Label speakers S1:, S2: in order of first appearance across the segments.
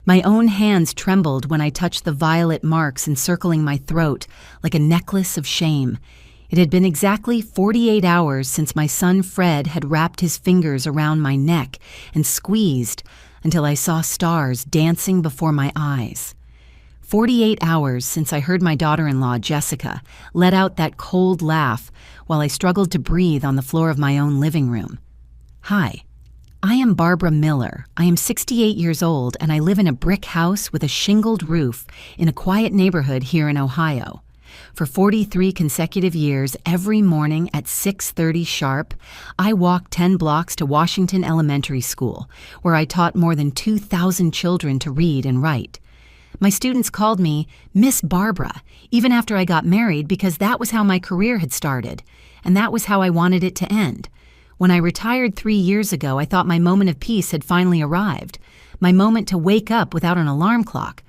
S1: My own hands trembled when I touched the violet marks encircling my throat like a necklace of shame. It had been exactly 48 hours since my son Fred had wrapped his fingers around my neck and squeezed until I saw stars dancing before my eyes. 48 hours since I heard my daughter-in-law, Jessica, let out that cold laugh while I struggled to breathe on the floor of my own living room. Hi, I am Barbara Miller. I am 68 years old and I live in a brick house with a shingled roof in a quiet neighborhood here in Ohio. For 43 consecutive years, every morning at 6:30 sharp, I walked 10 blocks to Washington Elementary School, where I taught more than 2,000 children to read and write. My students called me Miss Barbara, even after I got married, because that was how my career had started, and that was how I wanted it to end. When I retired 3 years ago, I thought my moment of peace had finally arrived, my moment to wake up without an alarm clock,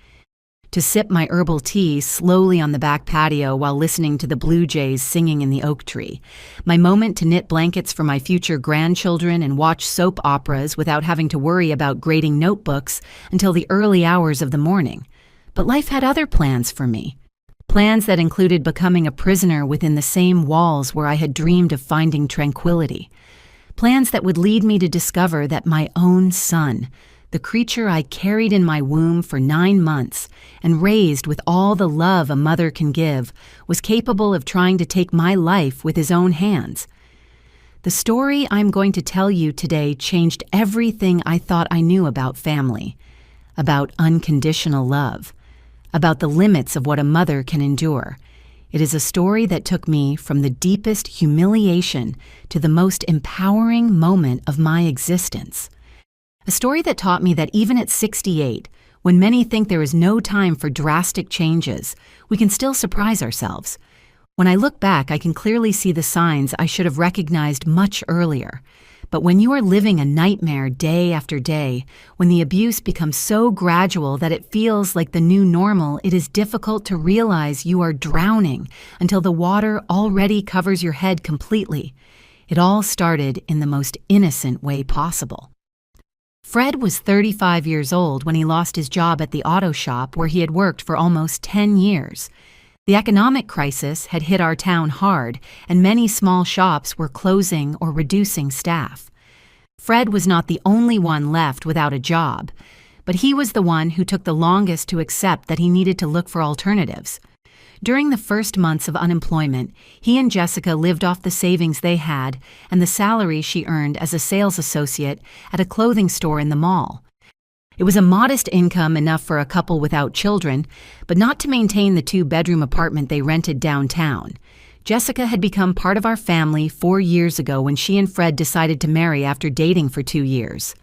S1: to sip my herbal tea slowly on the back patio while listening to the blue jays singing in the oak tree, my moment to knit blankets for my future grandchildren and watch soap operas without having to worry about grading notebooks until the early hours of the morning. But life had other plans for me. Plans that included becoming a prisoner within the same walls where I had dreamed of finding tranquility. Plans that would lead me to discover that my own son, the creature I carried in my womb for 9 months and raised with all the love a mother can give, was capable of trying to take my life with his own hands. The story I'm going to tell you today changed everything I thought I knew about family, about unconditional love, about the limits of what a mother can endure. It is a story that took me from the deepest humiliation to the most empowering moment of my existence. A story that taught me that even at 68, when many think there is no time for drastic changes, we can still surprise ourselves. When I look back, I can clearly see the signs I should have recognized much earlier. But when you are living a nightmare day after day, when the abuse becomes so gradual that it feels like the new normal, it is difficult to realize you are drowning until the water already covers your head completely. It all started in the most innocent way possible. Fred was 35 years old when he lost his job at the auto shop where he had worked for almost 10 years. The economic crisis had hit our town hard, and many small shops were closing or reducing staff. Fred was not the only one left without a job, but he was the one who took the longest to accept that he needed to look for alternatives. During the first months of unemployment, he and Jessica lived off the savings they had and the salary she earned as a sales associate at a clothing store in the mall. It was a modest income enough for a couple without children, but not to maintain the 2-bedroom apartment they rented downtown. Jessica had become part of our family 4 years ago when she and Fred decided to marry after dating for 2 years.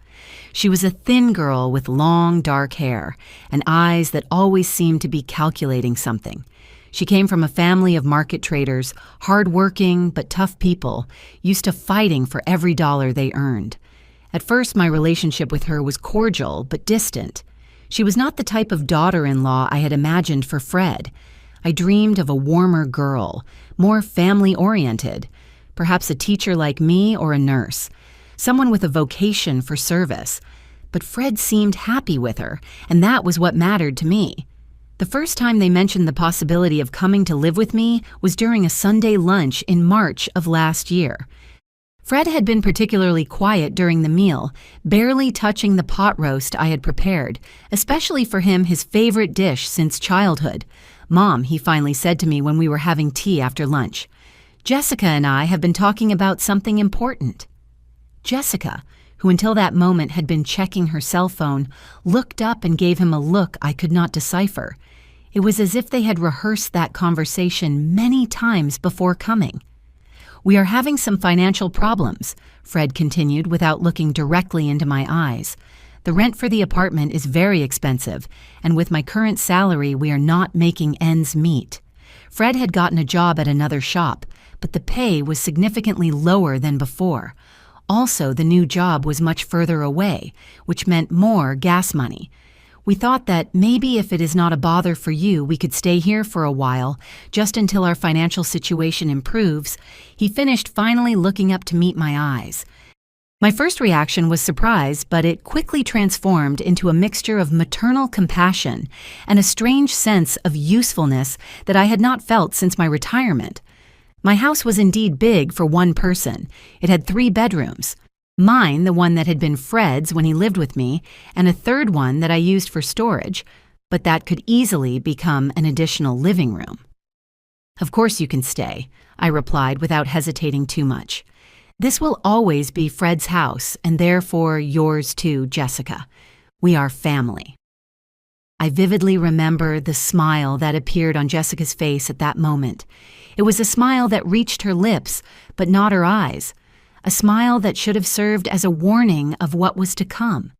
S1: She was a thin girl with long, dark hair and eyes that always seemed to be calculating something. She came from a family of market traders, hard-working but tough people, used to fighting for every dollar they earned. At first, my relationship with her was cordial but distant. She was not the type of daughter-in-law I had imagined for Fred. I dreamed of a warmer girl, more family-oriented, perhaps a teacher like me or a nurse, someone with a vocation for service. But Fred seemed happy with her, and that was what mattered to me. The first time they mentioned the possibility of coming to live with me was during a Sunday lunch in March of last year. Fred had been particularly quiet during the meal, barely touching the pot roast I had prepared, especially for him his favorite dish since childhood. "Mom," he finally said to me when we were having tea after lunch, "Jessica and I have been talking about something important." Jessica, who until that moment had been checking her cell phone, looked up and gave him a look I could not decipher. It was as if they had rehearsed that conversation many times before coming. "We are having some financial problems," Fred continued without looking directly into my eyes. "The rent for the apartment is very expensive, and with my current salary, we are not making ends meet." Fred had gotten a job at another shop, but the pay was significantly lower than before. Also, the new job was much further away, which meant more gas money. We thought that maybe if it is not a bother for you, we could stay here for a while, just until our financial situation improves. He finished finally looking up to meet my eyes. My first reaction was surprise, but it quickly transformed into a mixture of maternal compassion and a strange sense of usefulness that I had not felt since my retirement. My house was indeed big for one person. It had 3 bedrooms. Mine, the one that had been Fred's when he lived with me, and a third one that I used for storage, but that could easily become an additional living room. "Of course you can stay," I replied without hesitating too much. "This will always be Fred's house, and therefore yours too, Jessica. We are family." I vividly remember the smile that appeared on Jessica's face at that moment. It was a smile that reached her lips, but not her eyes. A smile that should have served as a warning of what was to come.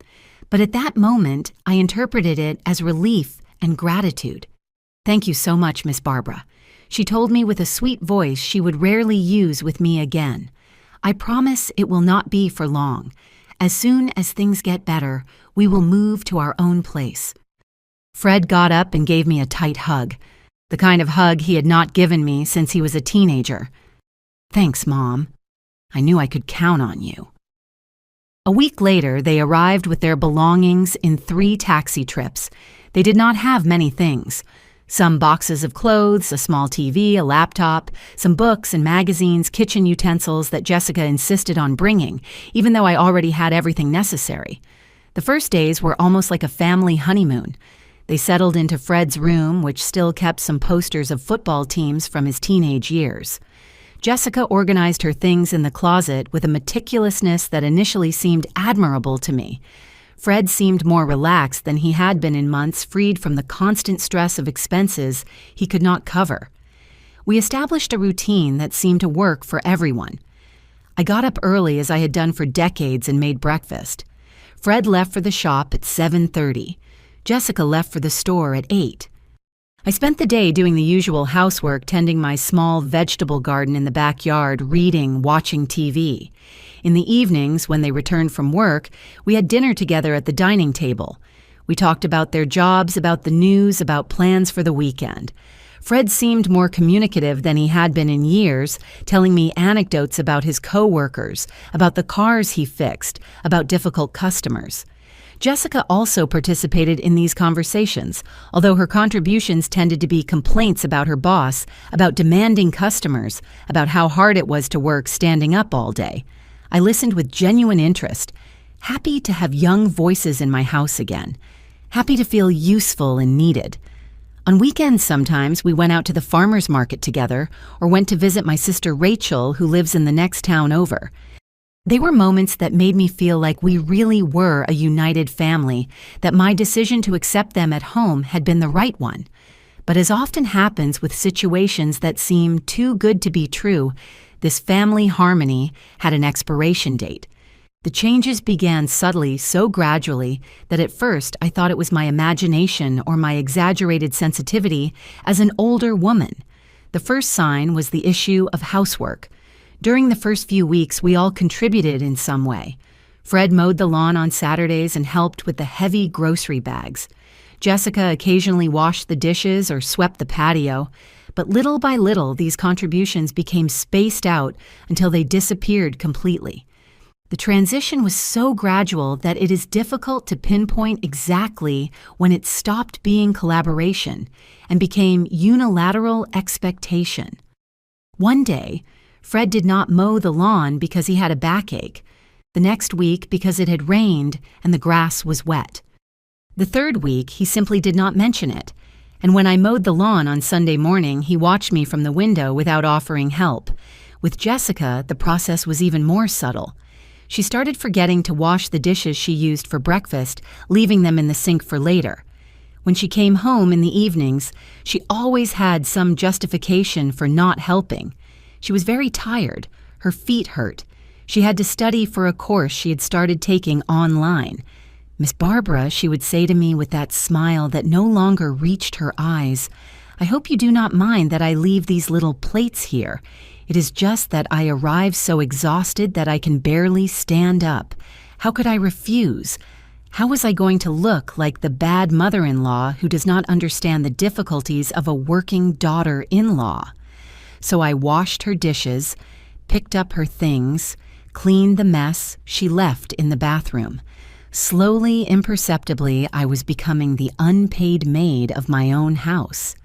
S1: But at that moment, I interpreted it as relief and gratitude. "Thank you so much, Miss Barbara," she told me with a sweet voice she would rarely use with me again. "I promise it will not be for long. As soon as things get better, we will move to our own place." Fred got up and gave me a tight hug, the kind of hug he had not given me since he was a teenager. "Thanks, Mom. I knew I could count on you." A week later, they arrived with their belongings in 3 taxi trips. They did not have many things. Some boxes of clothes, a small TV, a laptop, some books and magazines, kitchen utensils that Jessica insisted on bringing, even though I already had everything necessary. The first days were almost like a family honeymoon. They settled into Fred's room, which still kept some posters of football teams from his teenage years. Jessica organized her things in the closet with a meticulousness that initially seemed admirable to me. Fred seemed more relaxed than he had been in months, freed from the constant stress of expenses he could not cover. We established a routine that seemed to work for everyone. I got up early as I had done for decades and made breakfast. Fred left for the shop at 7:30. Jessica left for the store at 8. I spent the day doing the usual housework, tending my small vegetable garden in the backyard, reading, watching TV. In the evenings, when they returned from work, we had dinner together at the dining table. We talked about their jobs, about the news, about plans for the weekend. Fred seemed more communicative than he had been in years, telling me anecdotes about his coworkers, about the cars he fixed, about difficult customers. Jessica also participated in these conversations, although her contributions tended to be complaints about her boss, about demanding customers, about how hard it was to work standing up all day. I listened with genuine interest, happy to have young voices in my house again, happy to feel useful and needed. On weekends sometimes we went out to the farmer's market together or went to visit my sister Rachel, who lives in the next town over. They were moments that made me feel like we really were a united family, that my decision to accept them at home had been the right one. But as often happens with situations that seem too good to be true, this family harmony had an expiration date. The changes began subtly, so gradually, that at first I thought it was my imagination or my exaggerated sensitivity as an older woman. The first sign was the issue of housework. During the first few weeks, we all contributed in some way. Fred mowed the lawn on Saturdays and helped with the heavy grocery bags. Jessica occasionally washed the dishes or swept the patio, but little by little, these contributions became spaced out until they disappeared completely. The transition was so gradual that it is difficult to pinpoint exactly when it stopped being collaboration and became unilateral expectation. One day, Fred did not mow the lawn because he had a backache. The next week because it had rained and the grass was wet. The third week, he simply did not mention it. And when I mowed the lawn on Sunday morning, he watched me from the window without offering help. With Jessica, the process was even more subtle. She started forgetting to wash the dishes she used for breakfast, leaving them in the sink for later. When she came home in the evenings, she always had some justification for not helping. She was very tired. Her feet hurt. She had to study for a course she had started taking online. "Miss Barbara," she would say to me with that smile that no longer reached her eyes, "I hope you do not mind that I leave these little plates here. It is just that I arrive so exhausted that I can barely stand up. How could I refuse? How was I going to look like the bad mother-in-law who does not understand the difficulties of a working daughter-in-law?" So I washed her dishes, picked up her things, cleaned the mess she left in the bathroom. Slowly, imperceptibly, I was becoming the unpaid maid of my own house.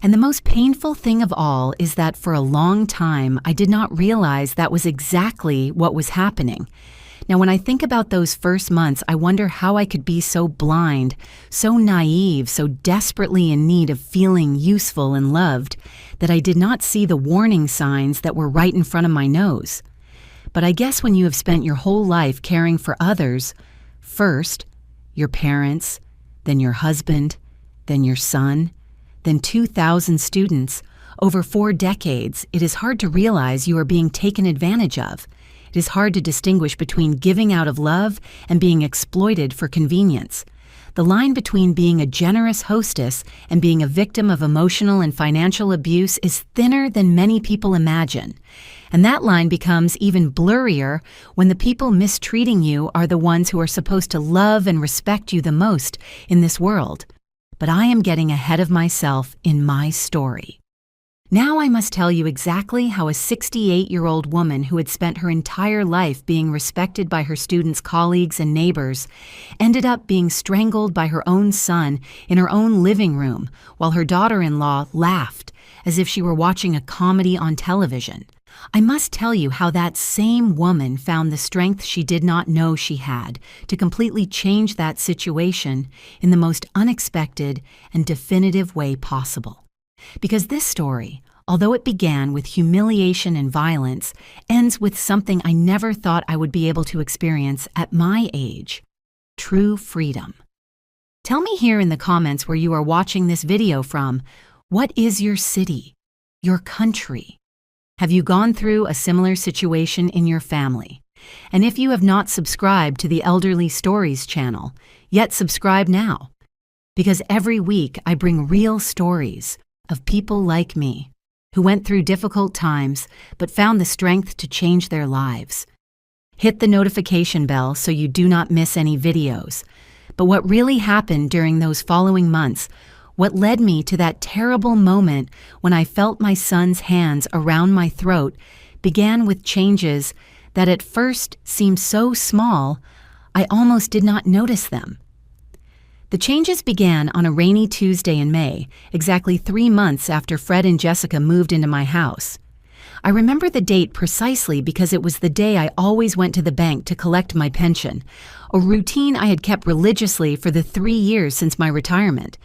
S1: And the most painful thing of all is that for a long time, I did not realize that was exactly what was happening. Now, when I think about those first months, I wonder how I could be so blind, so naive, so desperately in need of feeling useful and loved, that I did not see the warning signs that were right in front of my nose. But I guess when you have spent your whole life caring for others, first, your parents, then your husband, then your son, then 2,000 students, over 4 decades, it is hard to realize you are being taken advantage of. It is hard to distinguish between giving out of love and being exploited for convenience. The line between being a generous hostess and being a victim of emotional and financial abuse is thinner than many people imagine. And that line becomes even blurrier when the people mistreating you are the ones who are supposed to love and respect you the most in this world. But I am getting ahead of myself in my story. Now I must tell you exactly how a 68-year-old woman who had spent her entire life being respected by her students' colleagues and neighbors ended up being strangled by her own son in her own living room while her daughter-in-law laughed as if she were watching a comedy on television. I must tell you how that same woman found the strength she did not know she had to completely change that situation in the most unexpected and definitive way possible. Because this story, although it began with humiliation and violence, ends with something I never thought I would be able to experience at my age: true freedom. Tell me here in the comments where you are watching this video from, what is your city, your country? Have you gone through a similar situation in your family? And if you have not subscribed to the Elderly Stories channel, yet subscribe now. Because every week I bring real stories of people like me who went through difficult times but found the strength to change their lives. Hit the notification bell so you do not miss any videos. But what really happened during those following months, what led me to that terrible moment when I felt my son's hands around my throat, began with changes that at first seemed so small, I almost did not notice them. The changes began on a rainy Tuesday in May, exactly 3 months after Fred and Jessica moved into my house. I remember the date precisely because it was the day I always went to the bank to collect my pension, a routine I had kept religiously for the 3 years since my retirement.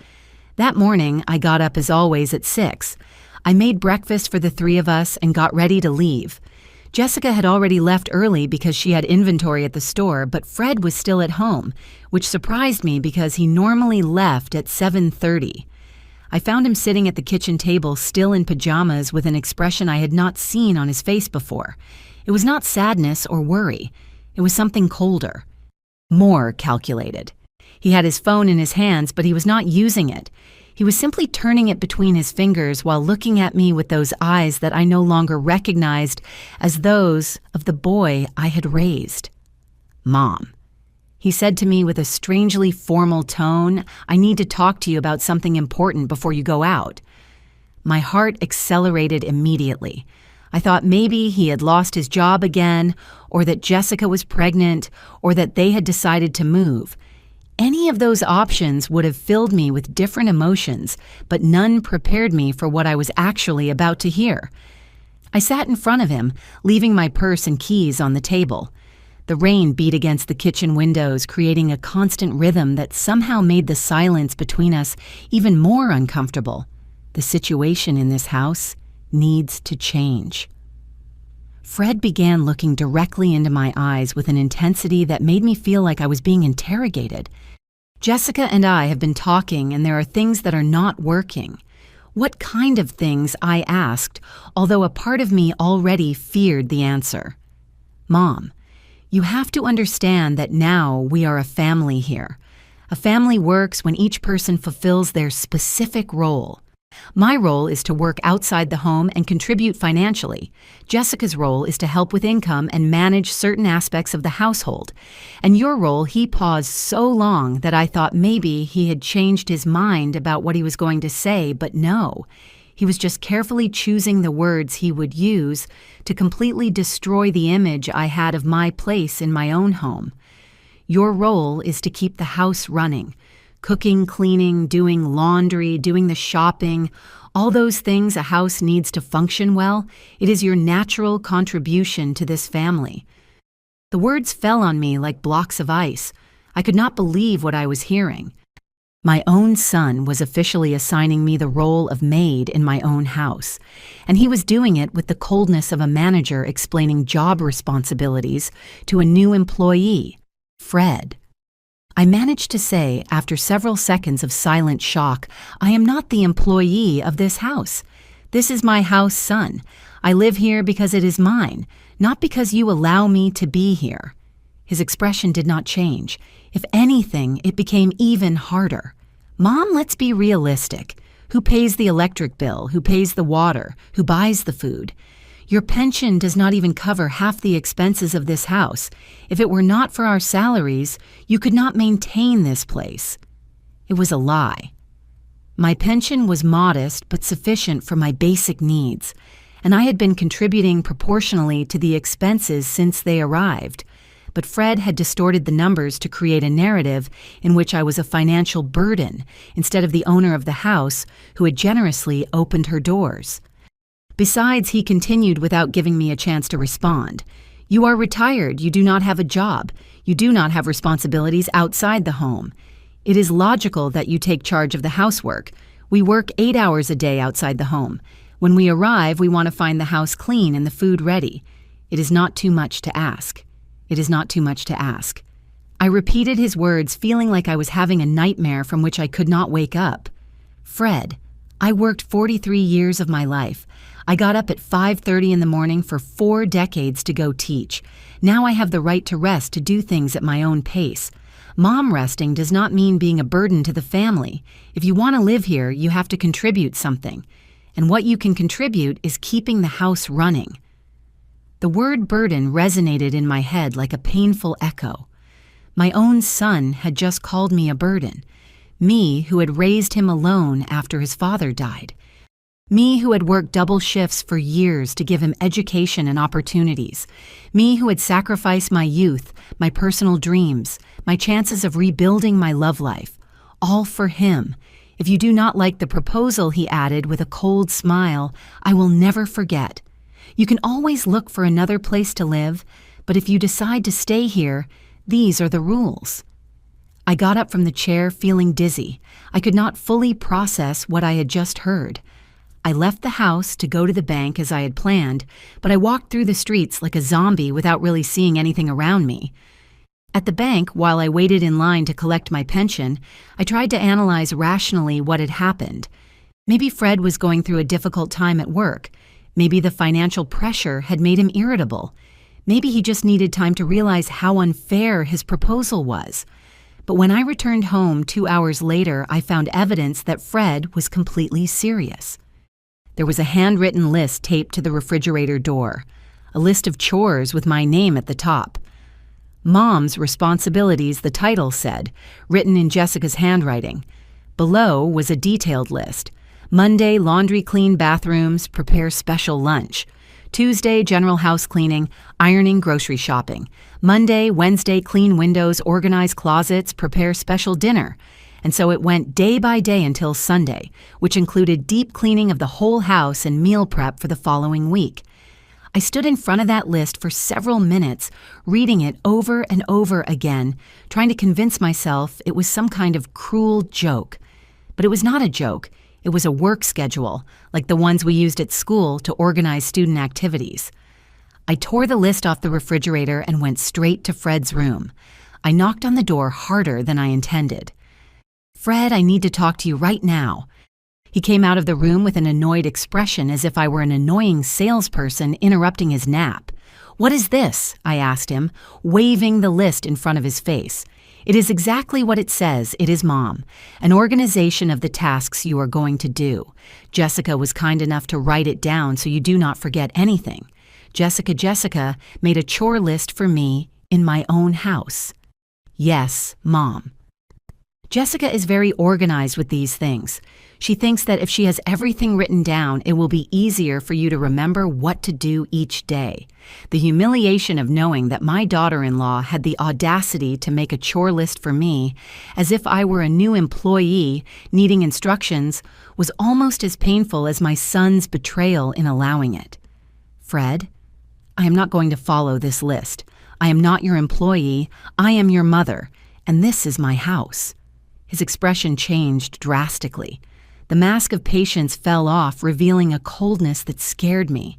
S1: That morning, I got up as always at 6. I made breakfast for the 3 of us and got ready to leave. Jessica had already left early because she had inventory at the store, but Fred was still at home, which surprised me because he normally left at 7:30. I found him sitting at the kitchen table still in pajamas with an expression I had not seen on his face before. It was not sadness or worry. It was something colder, more calculated. He had his phone in his hands, but he was not using it. He was simply turning it between his fingers while looking at me with those eyes that I no longer recognized as those of the boy I had raised. "Mom," he said to me with a strangely formal tone, "I need to talk to you about something important before you go out." My heart accelerated immediately. I thought maybe he had lost his job again, or that Jessica was pregnant, or that they had decided to move. Any of those options would have filled me with different emotions, but none prepared me for what I was actually about to hear. I sat in front of him, leaving my purse and keys on the table. The rain beat against the kitchen windows, creating a constant rhythm that somehow made the silence between us even more uncomfortable. The situation in this house needs to change. Fred began looking directly into my eyes with an intensity that made me feel like I was being interrogated. "Jessica and I have been talking, and there are things that are not working." What kind of things, I asked, although a part of me already feared the answer. "Mom, you have to understand that now we are a family here. A family works when each person fulfills their specific role. My role is to work outside the home and contribute financially. Jessica's role is to help with income and manage certain aspects of the household. And your role," he paused so long that I thought maybe he had changed his mind about what he was going to say, but no. He was just carefully choosing the words he would use to completely destroy the image I had of my place in my own home. Your role is to keep the house running. Cooking, cleaning, doing laundry, doing the shopping, all those things a house needs to function well, it is your natural contribution to this family. The words fell on me like blocks of ice. I could not believe what I was hearing. My own son was officially assigning me the role of maid in my own house, and he was doing it with the coldness of a manager explaining job responsibilities to a new employee, Fred. I managed to say, after several seconds of silent shock, I am not the employee of this house. This is my house, son. I live here because it is mine, not because you allow me to be here. His expression did not change. If anything, it became even harder. Mom, let's be realistic. Who pays the electric bill? Who pays the water? Who buys the food? Your pension does not even cover half the expenses of this house. If it were not for our salaries, you could not maintain this place. It was a lie. My pension was modest but sufficient for my basic needs, and I had been contributing proportionally to the expenses since they arrived. But Fred had distorted the numbers to create a narrative in which I was a financial burden instead of the owner of the house who had generously opened her doors. Besides, he continued without giving me a chance to respond. You are retired. You do not have a job. You do not have responsibilities outside the home. It is logical that you take charge of the housework. We work 8 hours a day outside the home. When we arrive, we want to find the house clean and the food ready. It is not too much to ask. It is not too much to ask. I repeated his words, feeling like I was having a nightmare from which I could not wake up. Fred, I worked 43 years of my life. I got up at 5:30 in the morning for 4 decades to go teach. Now I have the right to rest, to do things at my own pace. Mom resting does not mean being a burden to the family. If you want to live here, you have to contribute something. And what you can contribute is keeping the house running. The word burden resonated in my head like a painful echo. My own son had just called me a burden. Me, who had raised him alone after his father died. Me, who had worked double shifts for years to give him education and opportunities. Me, who had sacrificed my youth, my personal dreams, my chances of rebuilding my love life. All for him. If you do not like the proposal, he added with a cold smile, I will never forget. You can always look for another place to live, but if you decide to stay here, these are the rules. I got up from the chair feeling dizzy. I could not fully process what I had just heard. I left the house to go to the bank as I had planned, but I walked through the streets like a zombie without really seeing anything around me. At the bank, while I waited in line to collect my pension, I tried to analyze rationally what had happened. Maybe Fred was going through a difficult time at work. Maybe the financial pressure had made him irritable. Maybe he just needed time to realize how unfair his proposal was. But when I returned home 2 hours later, I found evidence that Fred was completely serious. There was a handwritten list taped to the refrigerator door, a list of chores with my name at the top. Mom's Responsibilities, the title said, written in Jessica's handwriting. Below was a detailed list. Monday, laundry, clean bathrooms, prepare special lunch. Tuesday, general house cleaning, ironing, grocery shopping. Monday, Wednesday, clean windows, organize closets, prepare special dinner. And so it went day by day until Sunday, which included deep cleaning of the whole house and meal prep for the following week. I stood in front of that list for several minutes, reading it over and over again, trying to convince myself it was some kind of cruel joke. But it was not a joke. It was a work schedule, like the ones we used at school to organize student activities. I tore the list off the refrigerator and went straight to Fred's room. I knocked on the door harder than I intended. Fred, I need to talk to you right now. He came out of the room with an annoyed expression as if I were an annoying salesperson interrupting his nap. What is this? I asked him, waving the list in front of his face. It is exactly what it says. It is Mom, an organization of the tasks you are going to do. Jessica was kind enough to write it down so you do not forget anything. Jessica made a chore list for me in my own house. Yes, Mom. Jessica is very organized with these things. She thinks that if she has everything written down, it will be easier for you to remember what to do each day. The humiliation of knowing that my daughter-in-law had the audacity to make a chore list for me, as if I were a new employee needing instructions, was almost as painful as my son's betrayal in allowing it. Fred, I am not going to follow this list. I am not your employee. I am your mother, and this is my house. His expression changed drastically. The mask of patience fell off, revealing a coldness that scared me.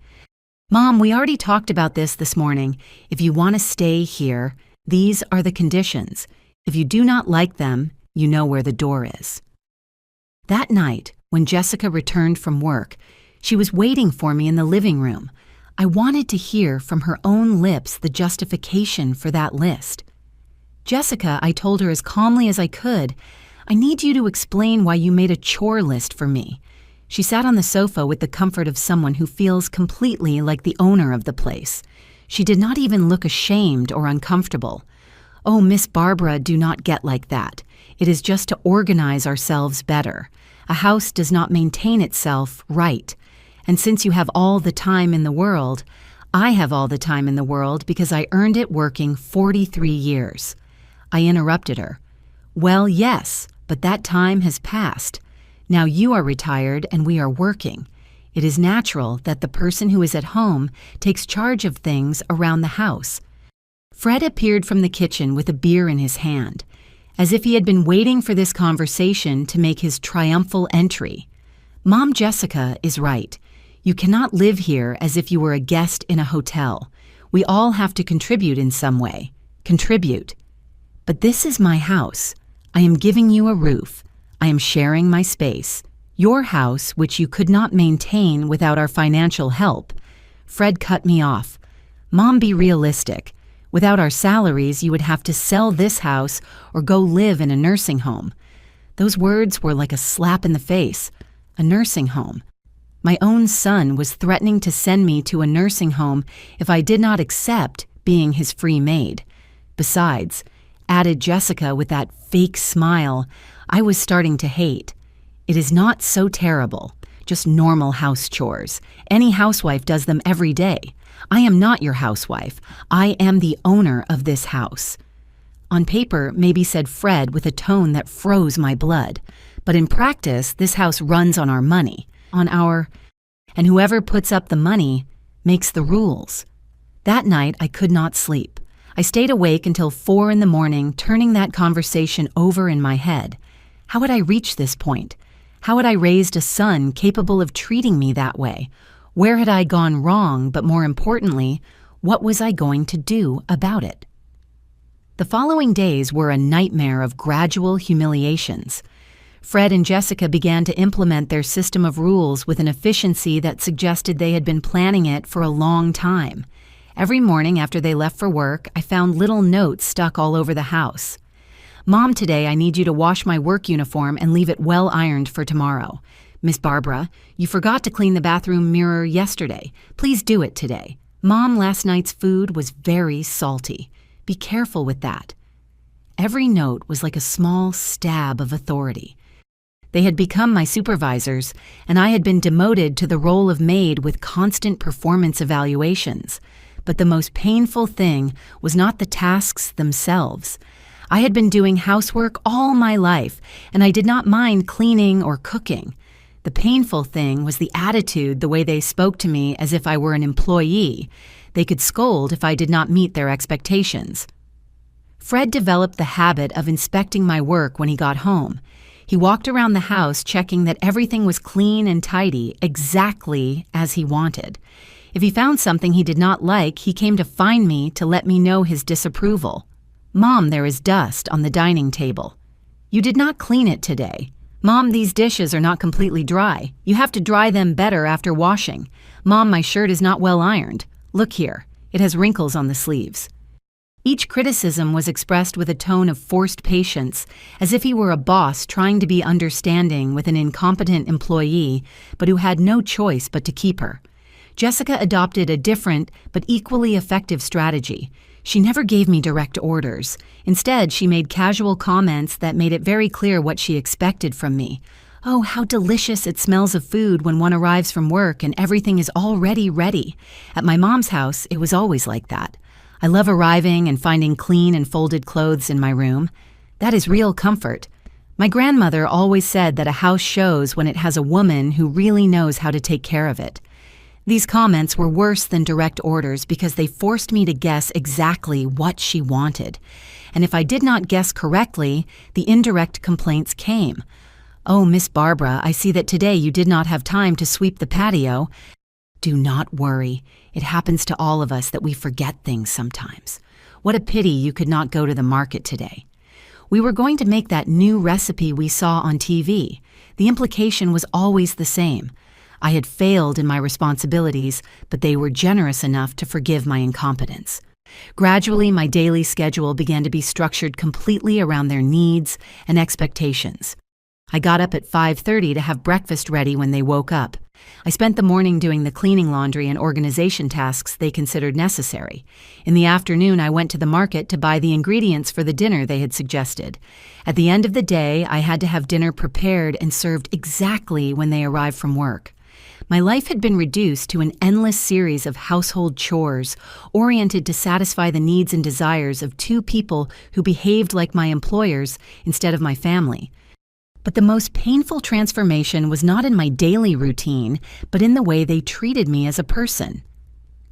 S1: Mom, we already talked about this morning. If you want to stay here, these are the conditions. If you do not like them, you know where the door is. That night, when Jessica returned from work, she was waiting for me in the living room. I wanted to hear from her own lips the justification for that list. Jessica, I told her as calmly as I could, I need you to explain why you made a chore list for me. She sat on the sofa with the comfort of someone who feels completely like the owner of the place. She did not even look ashamed or uncomfortable. Oh, Miss Barbara, do not get like that. It is just to organize ourselves better. A house does not maintain itself right. And since you have all the time in the world, I have all the time in the world because I earned it working 43 years. I interrupted her. Well, yes, but that time has passed. Now you are retired and we are working. It is natural that the person who is at home takes charge of things around the house. Fred appeared from the kitchen with a beer in his hand, as if he had been waiting for this conversation to make his triumphal entry. Mom Jessica is right. You cannot live here as if you were a guest in a hotel. We all have to contribute in some way. Contribute. But this is my house. I am giving you a roof. I am sharing my space. Your house, which you could not maintain without our financial help. Fred cut me off. Mom, be realistic. Without our salaries, you would have to sell this house or go live in a nursing home. Those words were like a slap in the face. A nursing home. My own son was threatening to send me to a nursing home if I did not accept being his free maid. Besides, added Jessica with that fake smile, I was starting to hate. It is not so terrible, just normal house chores. Any housewife does them every day. I am not your housewife. I am the owner of this house. On paper, maybe said Fred with a tone that froze my blood. But in practice, this house runs on our money, and whoever puts up the money makes the rules. That night, I could not sleep. I stayed awake until 4 a.m, turning that conversation over in my head. How had I reached this point? How had I raised a son capable of treating me that way? Where had I gone wrong, but more importantly, what was I going to do about it? The following days were a nightmare of gradual humiliations. Fred and Jessica began to implement their system of rules with an efficiency that suggested they had been planning it for a long time. Every morning after they left for work, I found little notes stuck all over the house. Mom, today I need you to wash my work uniform and leave it well ironed for tomorrow. Miss Barbara, you forgot to clean the bathroom mirror yesterday. Please do it today. Mom, last night's food was very salty. Be careful with that. Every note was like a small stab of authority. They had become my supervisors, and I had been demoted to the role of maid with constant performance evaluations. But the most painful thing was not the tasks themselves. I had been doing housework all my life, and I did not mind cleaning or cooking. The painful thing was the attitude, the way they spoke to me as if I were an employee. They could scold if I did not meet their expectations. Fred developed the habit of inspecting my work when he got home. He walked around the house checking that everything was clean and tidy, exactly as he wanted. If he found something he did not like, he came to find me to let me know his disapproval. Mom, there is dust on the dining table. You did not clean it today. Mom, these dishes are not completely dry. You have to dry them better after washing. Mom, my shirt is not well ironed. Look here, it has wrinkles on the sleeves. Each criticism was expressed with a tone of forced patience, as if he were a boss trying to be understanding with an incompetent employee, but who had no choice but to keep her. Jessica adopted a different but equally effective strategy. She never gave me direct orders. Instead, she made casual comments that made it very clear what she expected from me. Oh, how delicious it smells of food when one arrives from work and everything is already ready. At my mom's house, it was always like that. I love arriving and finding clean and folded clothes in my room. That is real comfort. My grandmother always said that a house shows when it has a woman who really knows how to take care of it. These comments were worse than direct orders because they forced me to guess exactly what she wanted. And if I did not guess correctly, the indirect complaints came. "Oh, Miss Barbara, I see that today you did not have time to sweep the patio." Do not worry. It happens to all of us that we forget things sometimes. What a pity you could not go to the market today. We were going to make that new recipe we saw on TV. The implication was always the same. I had failed in my responsibilities, but they were generous enough to forgive my incompetence. Gradually, my daily schedule began to be structured completely around their needs and expectations. I got up at 5:30 to have breakfast ready when they woke up. I spent the morning doing the cleaning, laundry, and organization tasks they considered necessary. In the afternoon, I went to the market to buy the ingredients for the dinner they had suggested. At the end of the day, I had to have dinner prepared and served exactly when they arrived from work. My life had been reduced to an endless series of household chores, oriented to satisfy the needs and desires of two people who behaved like my employers instead of my family. But the most painful transformation was not in my daily routine, but in the way they treated me as a person.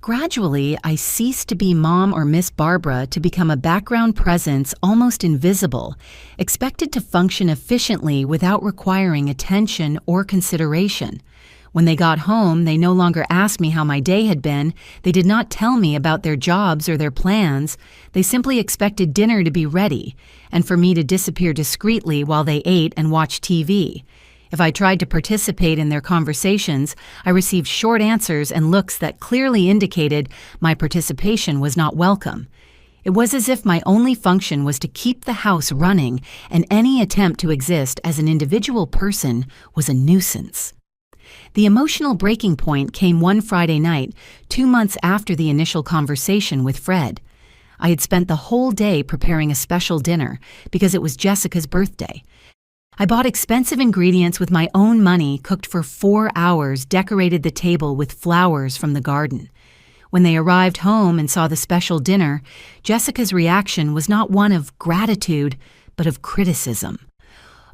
S1: Gradually, I ceased to be Mom or Miss Barbara to become a background presence almost invisible, expected to function efficiently without requiring attention or consideration. When they got home, they no longer asked me how my day had been. They did not tell me about their jobs or their plans. They simply expected dinner to be ready, and for me to disappear discreetly while they ate and watched TV. If I tried to participate in their conversations, I received short answers and looks that clearly indicated my participation was not welcome. It was as if my only function was to keep the house running, and any attempt to exist as an individual person was a nuisance. The emotional breaking point came one Friday night, 2 months after the initial conversation with Fred. I had spent the whole day preparing a special dinner because it was Jessica's birthday. I bought expensive ingredients with my own money, cooked for 4 hours, decorated the table with flowers from the garden. When they arrived home and saw the special dinner, Jessica's reaction was not one of gratitude, but of criticism.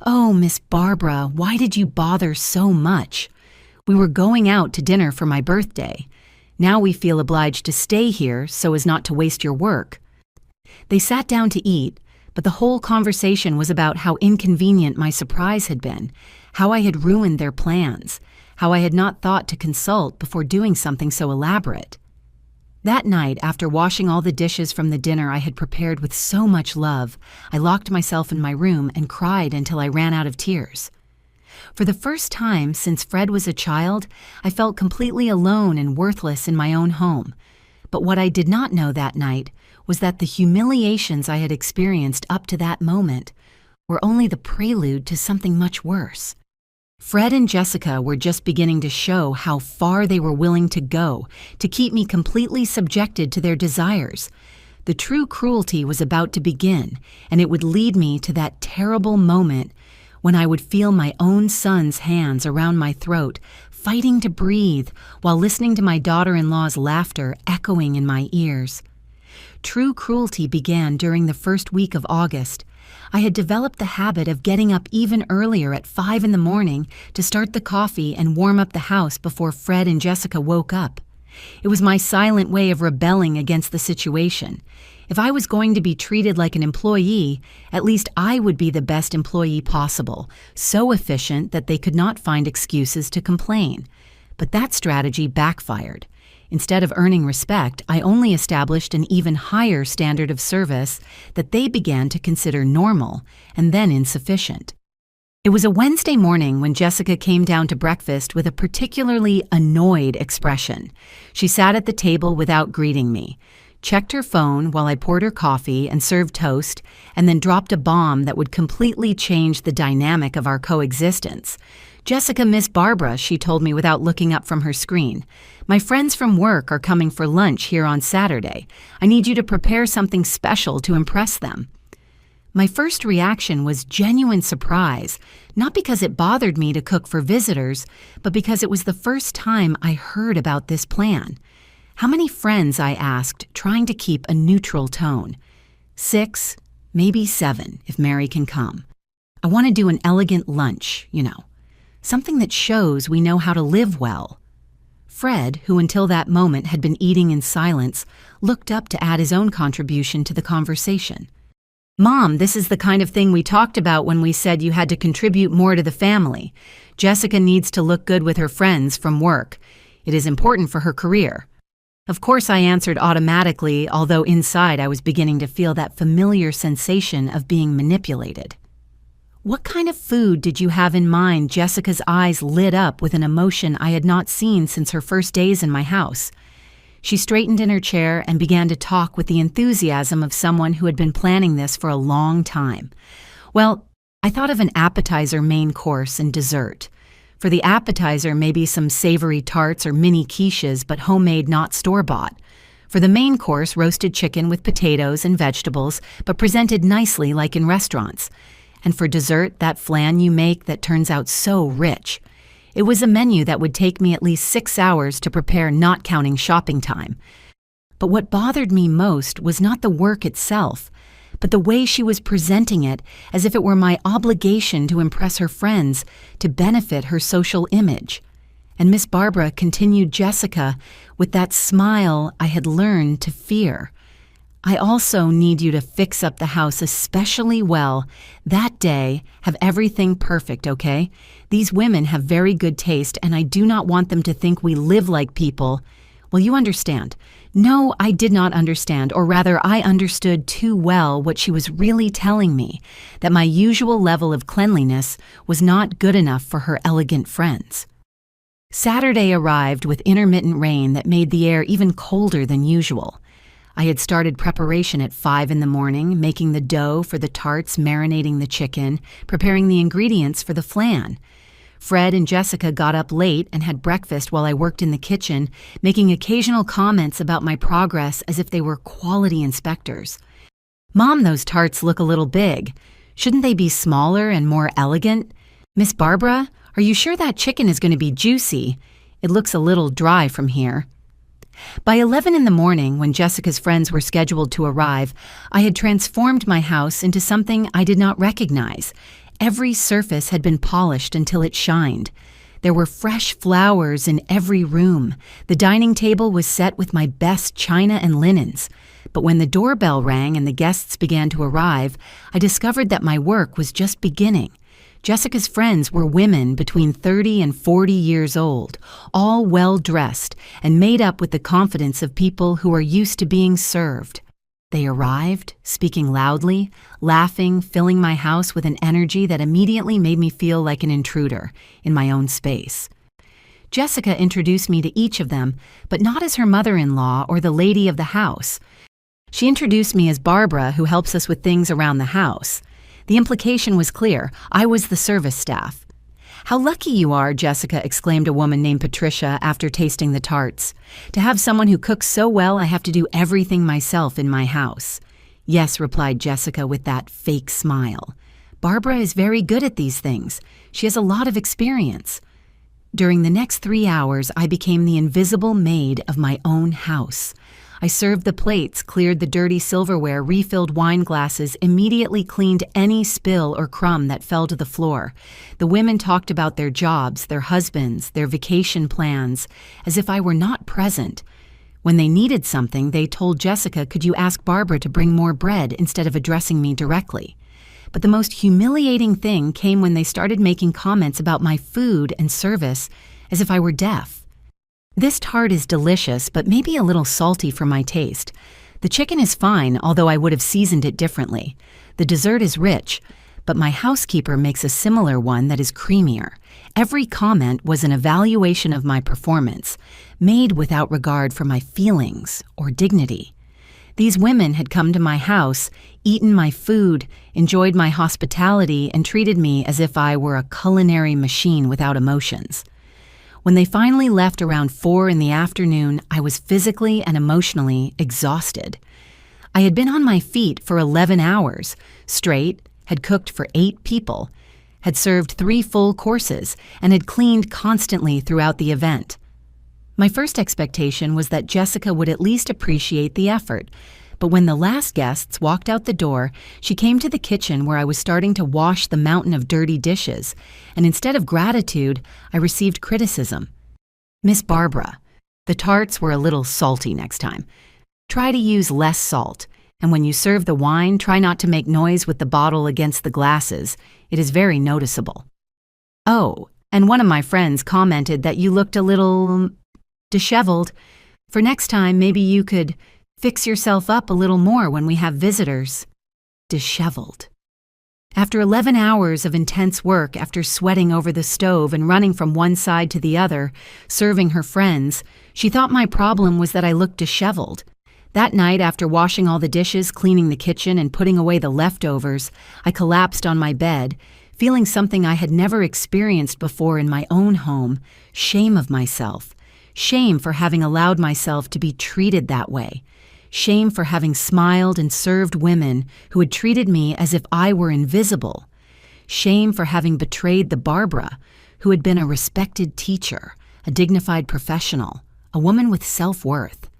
S1: "Oh, Miss Barbara, why did you bother so much? We were going out to dinner for my birthday. Now we feel obliged to stay here so as not to waste your work." They sat down to eat, but the whole conversation was about how inconvenient my surprise had been, how I had ruined their plans, how I had not thought to consult before doing something so elaborate. That night, after washing all the dishes from the dinner I had prepared with so much love, I locked myself in my room and cried until I ran out of tears. For the first time since Fred was a child, I felt completely alone and worthless in my own home. But what I did not know that night was that the humiliations I had experienced up to that moment were only the prelude to something much worse. Fred and Jessica were just beginning to show how far they were willing to go to keep me completely subjected to their desires. The true cruelty was about to begin, and it would lead me to that terrible moment when I would feel my own son's hands around my throat, fighting to breathe while listening to my daughter-in-law's laughter echoing in my ears. True cruelty began during the first week of August. I had developed the habit of getting up even earlier at 5 in the morning to start the coffee and warm up the house before Fred and Jessica woke up. It was my silent way of rebelling against the situation. If I was going to be treated like an employee, at least I would be the best employee possible, so efficient that they could not find excuses to complain. But that strategy backfired. Instead of earning respect, I only established an even higher standard of service that they began to consider normal and then insufficient. It was a Wednesday morning when Jessica came down to breakfast with a particularly annoyed expression. She sat at the table without greeting me. checked her phone while I poured her coffee and served toast, and then dropped a bomb that would completely change the dynamic of our coexistence. "Jessica, Miss Barbara," she told me without looking up from her screen. "My friends from work are coming for lunch here on Saturday. I need you to prepare something special to impress them." My first reaction was genuine surprise, not because it bothered me to cook for visitors, but because it was the first time I heard about this plan. "How many friends?" I asked, trying to keep a neutral tone. "6, maybe 7, if Mary can come. I want to do an elegant lunch, something that shows we know how to live well." Fred, who until that moment had been eating in silence, looked up to add his own contribution to the conversation. "Mom, this is the kind of thing we talked about when we said you had to contribute more to the family. Jessica needs to look good with her friends from work. It is important for her career." Of course, I answered automatically, although inside I was beginning to feel that familiar sensation of being manipulated. "What kind of food did you have in mind?" Jessica's eyes lit up with an emotion I had not seen since her first days in my house. She straightened in her chair and began to talk with the enthusiasm of someone who had been planning this for a long time. "Well, I thought of an appetizer, main course, and dessert. For the appetizer, maybe some savory tarts or mini quiches, but homemade, not store-bought. For the main course, roasted chicken with potatoes and vegetables, but presented nicely like in restaurants. And for dessert, that flan you make that turns out so rich. It was a menu that would take me at least 6 hours to prepare, not counting shopping time. But what bothered me most was not the work itself, but the way she was presenting it, as if it were my obligation to impress her friends, to benefit her social image. And Miss Barbara continued Jessica with that smile I had learned to fear. "I also need you to fix up the house especially well. That day, have everything perfect, okay? These women have very good taste, and I do not want them to think we live like people." "Well, you understand." No, I did not understand, or rather, I understood too well what she was really telling me, that my usual level of cleanliness was not good enough for her elegant friends. Saturday arrived with intermittent rain that made the air even colder than usual. I had started preparation at 5 in the morning, making the dough for the tarts, marinating the chicken, preparing the ingredients for the flan. Fred and Jessica got up late and had breakfast while I worked in the kitchen, making occasional comments about my progress as if they were quality inspectors. "Mom, those tarts look a little big. Shouldn't they be smaller and more elegant? Miss Barbara, are you sure that chicken is going to be juicy? It looks a little dry from here." By 11 in the morning, when Jessica's friends were scheduled to arrive, I had transformed my house into something I did not recognize. Every surface had been polished until it shined. There were fresh flowers in every room. The dining table was set with my best china and linens. But when the doorbell rang and the guests began to arrive, I discovered that my work was just beginning. Jessica's friends were women between 30 and 40 years old, all well-dressed and made up with the confidence of people who are used to being served. They arrived, speaking loudly, laughing, filling my house with an energy that immediately made me feel like an intruder in my own space. Jessica introduced me to each of them, but not as her mother-in-law or the lady of the house. She introduced me as Barbara, who helps us with things around the house. The implication was clear. I was the service staff. "How lucky you are," Jessica exclaimed a woman named Patricia after tasting the tarts. "To have someone who cooks so well, I have to do everything myself in my house." "Yes," replied Jessica with that fake smile. "Barbara is very good at these things. She has a lot of experience." During the next 3 hours, I became the invisible maid of my own house. I served the plates, cleared the dirty silverware, refilled wine glasses, immediately cleaned any spill or crumb that fell to the floor. The women talked about their jobs, their husbands, their vacation plans, as if I were not present. When they needed something, they told Jessica, "Could you ask Barbara to bring more bread," instead of addressing me directly. But the most humiliating thing came when they started making comments about my food and service as if I were deaf. "This tart is delicious, but maybe a little salty for my taste. The chicken is fine, although I would have seasoned it differently. The dessert is rich, but my housekeeper makes a similar one that is creamier." Every comment was an evaluation of my performance, made without regard for my feelings or dignity. These women had come to my house, eaten my food, enjoyed my hospitality, and treated me as if I were a culinary machine without emotions. When they finally left around 4 in the afternoon, I was physically and emotionally exhausted. I had been on my feet for 11 hours, straight, had cooked for 8 people, had served 3 full courses, and had cleaned constantly throughout the event. My first expectation was that Jessica would at least appreciate the effort, but when the last guests walked out the door, she came to the kitchen where I was starting to wash the mountain of dirty dishes, and instead of gratitude, I received criticism. "Miss Barbara, the tarts were a little salty next time. Try to use less salt, and when you serve the wine, try not to make noise with the bottle against the glasses. It is very noticeable. Oh, and one of my friends commented that you looked a little disheveled. For next time, maybe you could fix yourself up a little more when we have visitors." Disheveled. After 11 hours of intense work, after sweating over the stove and running from one side to the other, serving her friends, she thought my problem was that I looked disheveled. That night, after washing all the dishes, cleaning the kitchen, and putting away the leftovers, I collapsed on my bed, feeling something I had never experienced before in my own home: shame of myself. Shame for having allowed myself to be treated that way. Shame for having smiled and served women who had treated me as if I were invisible. Shame for having betrayed the Barbara, who had been a respected teacher, a dignified professional, a woman with self-worth.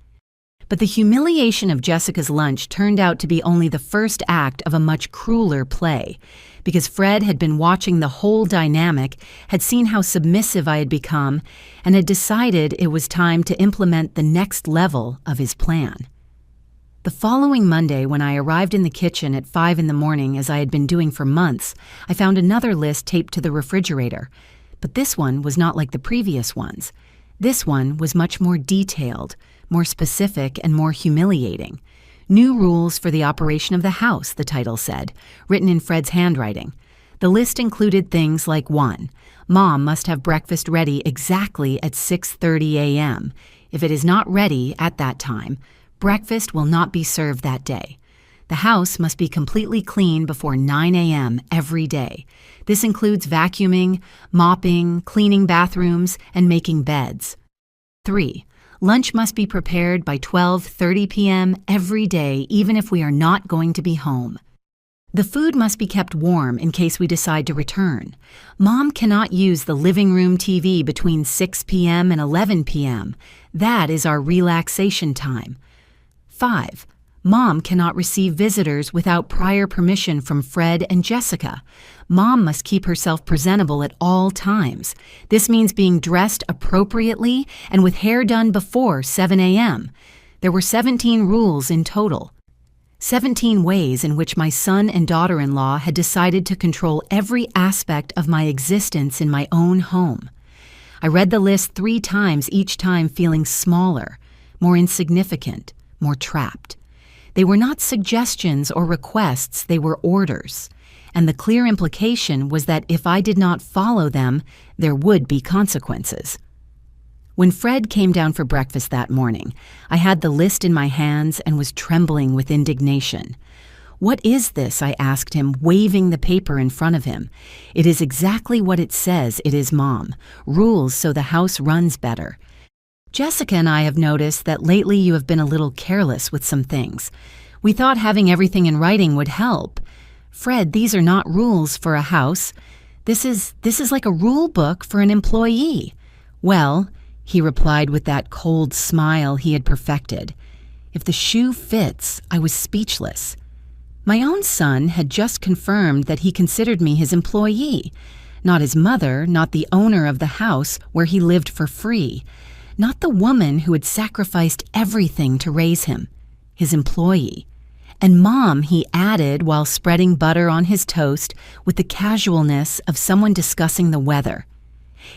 S1: But the humiliation of Jessica's lunch turned out to be only the first act of a much crueler play, because Fred had been watching the whole dynamic, had seen how submissive I had become, and had decided it was time to implement the next level of his plan. The following Monday, when I arrived in the kitchen at 5 in the morning, as I had been doing for months, I found another list taped to the refrigerator. But this one was not like the previous ones. This one was much more detailed, more specific, and more humiliating. "New rules for the operation of the house," the title said, written in Fred's handwriting. The list included things like 1. Mom must have breakfast ready exactly at 6:30 a.m. If it is not ready at that time, breakfast will not be served that day. The house must be completely clean before 9 a.m. every day. This includes vacuuming, mopping, cleaning bathrooms, and making beds. 3. Lunch must be prepared by 12:30 p.m. every day, even if we are not going to be home. The food must be kept warm in case we decide to return. Mom cannot use the living room TV between 6 p.m. and 11 p.m. That is our relaxation time. 5. Mom cannot receive visitors without prior permission from Fred and Jessica. Mom must keep herself presentable at all times. This means being dressed appropriately and with hair done before 7 a.m. There were 17 rules in total. 17 ways in which my son and daughter-in-law had decided to control every aspect of my existence in my own home. I read the list 3 times, each time feeling smaller, more insignificant, more trapped. They were not suggestions or requests, they were orders. And the clear implication was that if I did not follow them, there would be consequences. When Fred came down for breakfast that morning, I had the list in my hands and was trembling with indignation. "What is this?" I asked him, waving the paper in front of him. "It is exactly what it says it is, Mom. Rules so the house runs better. Jessica and I have noticed that lately you have been a little careless with some things. We thought having everything in writing would help. Fred, these are not rules for a house. This is like a rule book for an employee." "Well," he replied with that cold smile he had perfected. If the shoe fits, I was speechless. My own son had just confirmed that he considered me his employee, not his mother, not the owner of the house where he lived for free, not the woman who had sacrificed everything to raise him, his employee. And Mom, he added while spreading butter on his toast with the casualness of someone discussing the weather.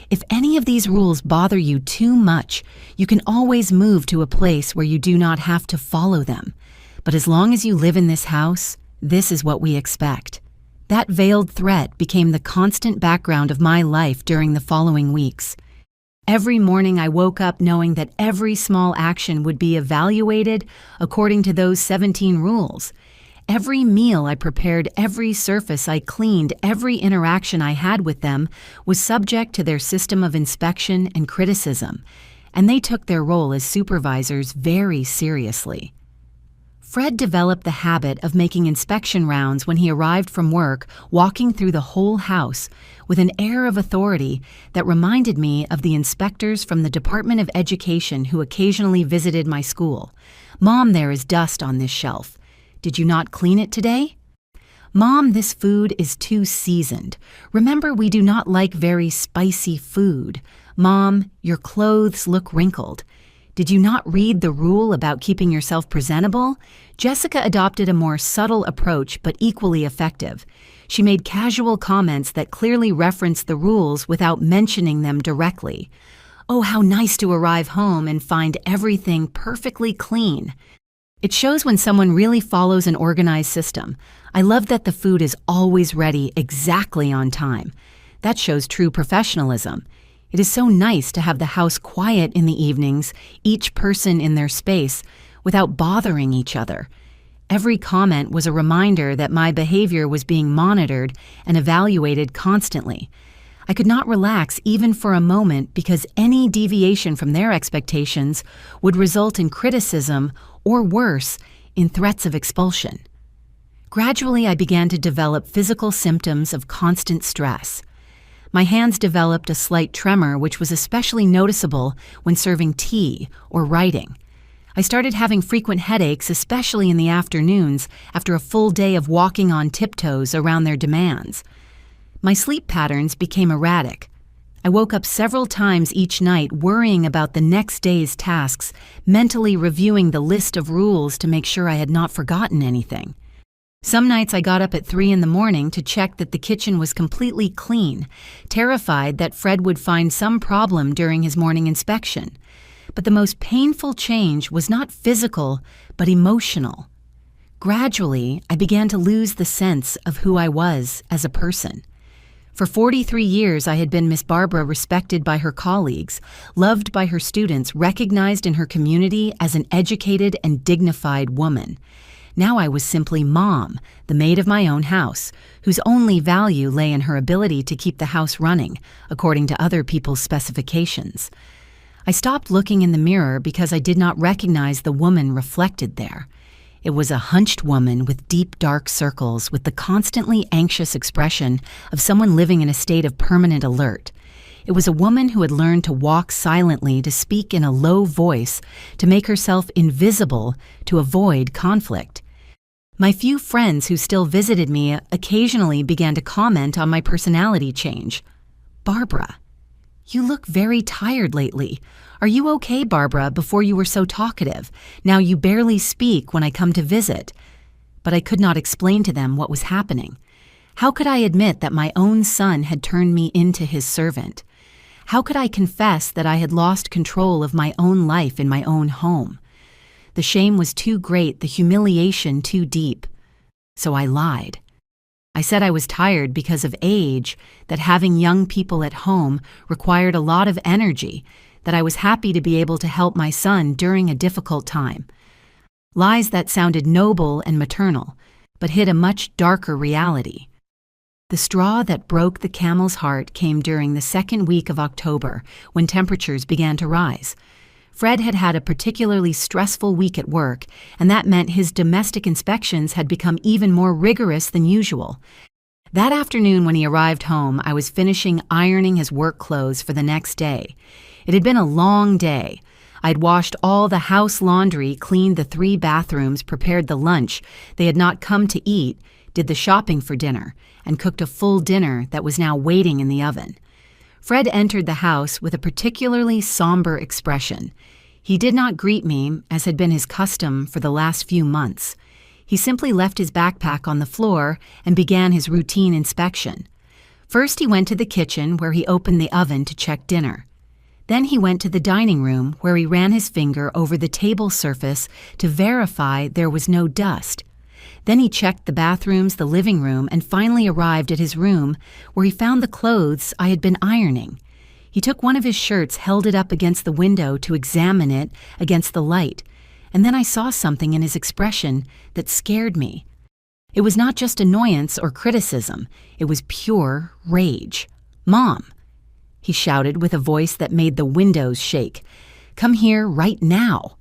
S1: If any of these rules bother you too much, you can always move to a place where you do not have to follow them. But as long as you live in this house, this is what we expect. That veiled threat became the constant background of my life during the following weeks. Every morning I woke up knowing that every small action would be evaluated according to those 17 rules. Every meal I prepared, every surface I cleaned, every interaction I had with them was subject to their system of inspection and criticism, and they took their role as supervisors very seriously. Fred developed the habit of making inspection rounds when he arrived from work, walking through the whole house with an air of authority that reminded me of the inspectors from the Department of Education who occasionally visited my school. "Mom, there is dust on this shelf. Did you not clean it today?" "Mom, this food is too seasoned. Remember, we do not like very spicy food. Mom, your clothes look wrinkled. Did you not read the rule about keeping yourself presentable?" Jessica adopted a more subtle approach but equally effective. She made casual comments that clearly referenced the rules without mentioning them directly. "Oh, how nice to arrive home and find everything perfectly clean." It shows when someone really follows an organized system. "I love that the food is always ready exactly on time." That shows true professionalism. It is so nice to have the house quiet in the evenings, each person in their space, without bothering each other. Every comment was a reminder that my behavior was being monitored and evaluated constantly. I could not relax even for a moment because any deviation from their expectations would result in criticism or worse, in threats of expulsion. Gradually, I began to develop physical symptoms of constant stress. My hands developed a slight tremor, which was especially noticeable when serving tea or writing. I started having frequent headaches, especially in the afternoons after a full day of walking on tiptoes around their demands. My sleep patterns became erratic. I woke up several times each night worrying about the next day's tasks, mentally reviewing the list of rules to make sure I had not forgotten anything. Some nights I got up at 3 in the morning to check that the kitchen was completely clean, terrified that Fred would find some problem during his morning inspection. But the most painful change was not physical, but emotional. Gradually, I began to lose the sense of who I was as a person. For 43 years, I had been Miss Barbara, respected by her colleagues, loved by her students, recognized in her community as an educated and dignified woman. Now I was simply Mom, the maid of my own house, whose only value lay in her ability to keep the house running, according to other people's specifications. I stopped looking in the mirror because I did not recognize the woman reflected there. It was a hunched woman with deep dark circles, with the constantly anxious expression of someone living in a state of permanent alert. It was a woman who had learned to walk silently, to speak in a low voice, to make herself invisible, to avoid conflict. My few friends who still visited me occasionally began to comment on my personality change. "Barbara, you look very tired lately. Are you okay, Barbara? Before you were so talkative. Now you barely speak when I come to visit." But I could not explain to them what was happening. How could I admit that my own son had turned me into his servant? How could I confess that I had lost control of my own life in my own home? The shame was too great, the humiliation too deep. So I lied. I said I was tired because of age, that having young people at home required a lot of energy, that I was happy to be able to help my son during a difficult time. Lies that sounded noble and maternal, but hid a much darker reality. The straw that broke the camel's heart came during the second week of October, when temperatures began to rise. Fred had had a particularly stressful week at work, and that meant his domestic inspections had become even more rigorous than usual. That afternoon when he arrived home, I was finishing ironing his work clothes for the next day. It had been a long day. I'd washed all the house laundry, cleaned the 3 bathrooms, prepared the lunch they had not come to eat, did the shopping for dinner, and cooked a full dinner that was now waiting in the oven. Fred entered the house with a particularly somber expression. He did not greet me, as had been his custom for the last few months. He simply left his backpack on the floor and began his routine inspection. First, he went to the kitchen, where he opened the oven to check dinner. Then he went to the dining room, where he ran his finger over the table surface to verify there was no dust. Then he checked the bathrooms, the living room, and finally arrived at his room, where he found the clothes I had been ironing. He took one of his shirts, held it up against the window to examine it against the light, and then I saw something in his expression that scared me. It was not just annoyance or criticism, it was pure rage. "Mom!" he shouted with a voice that made the windows shake. "Come here right now!"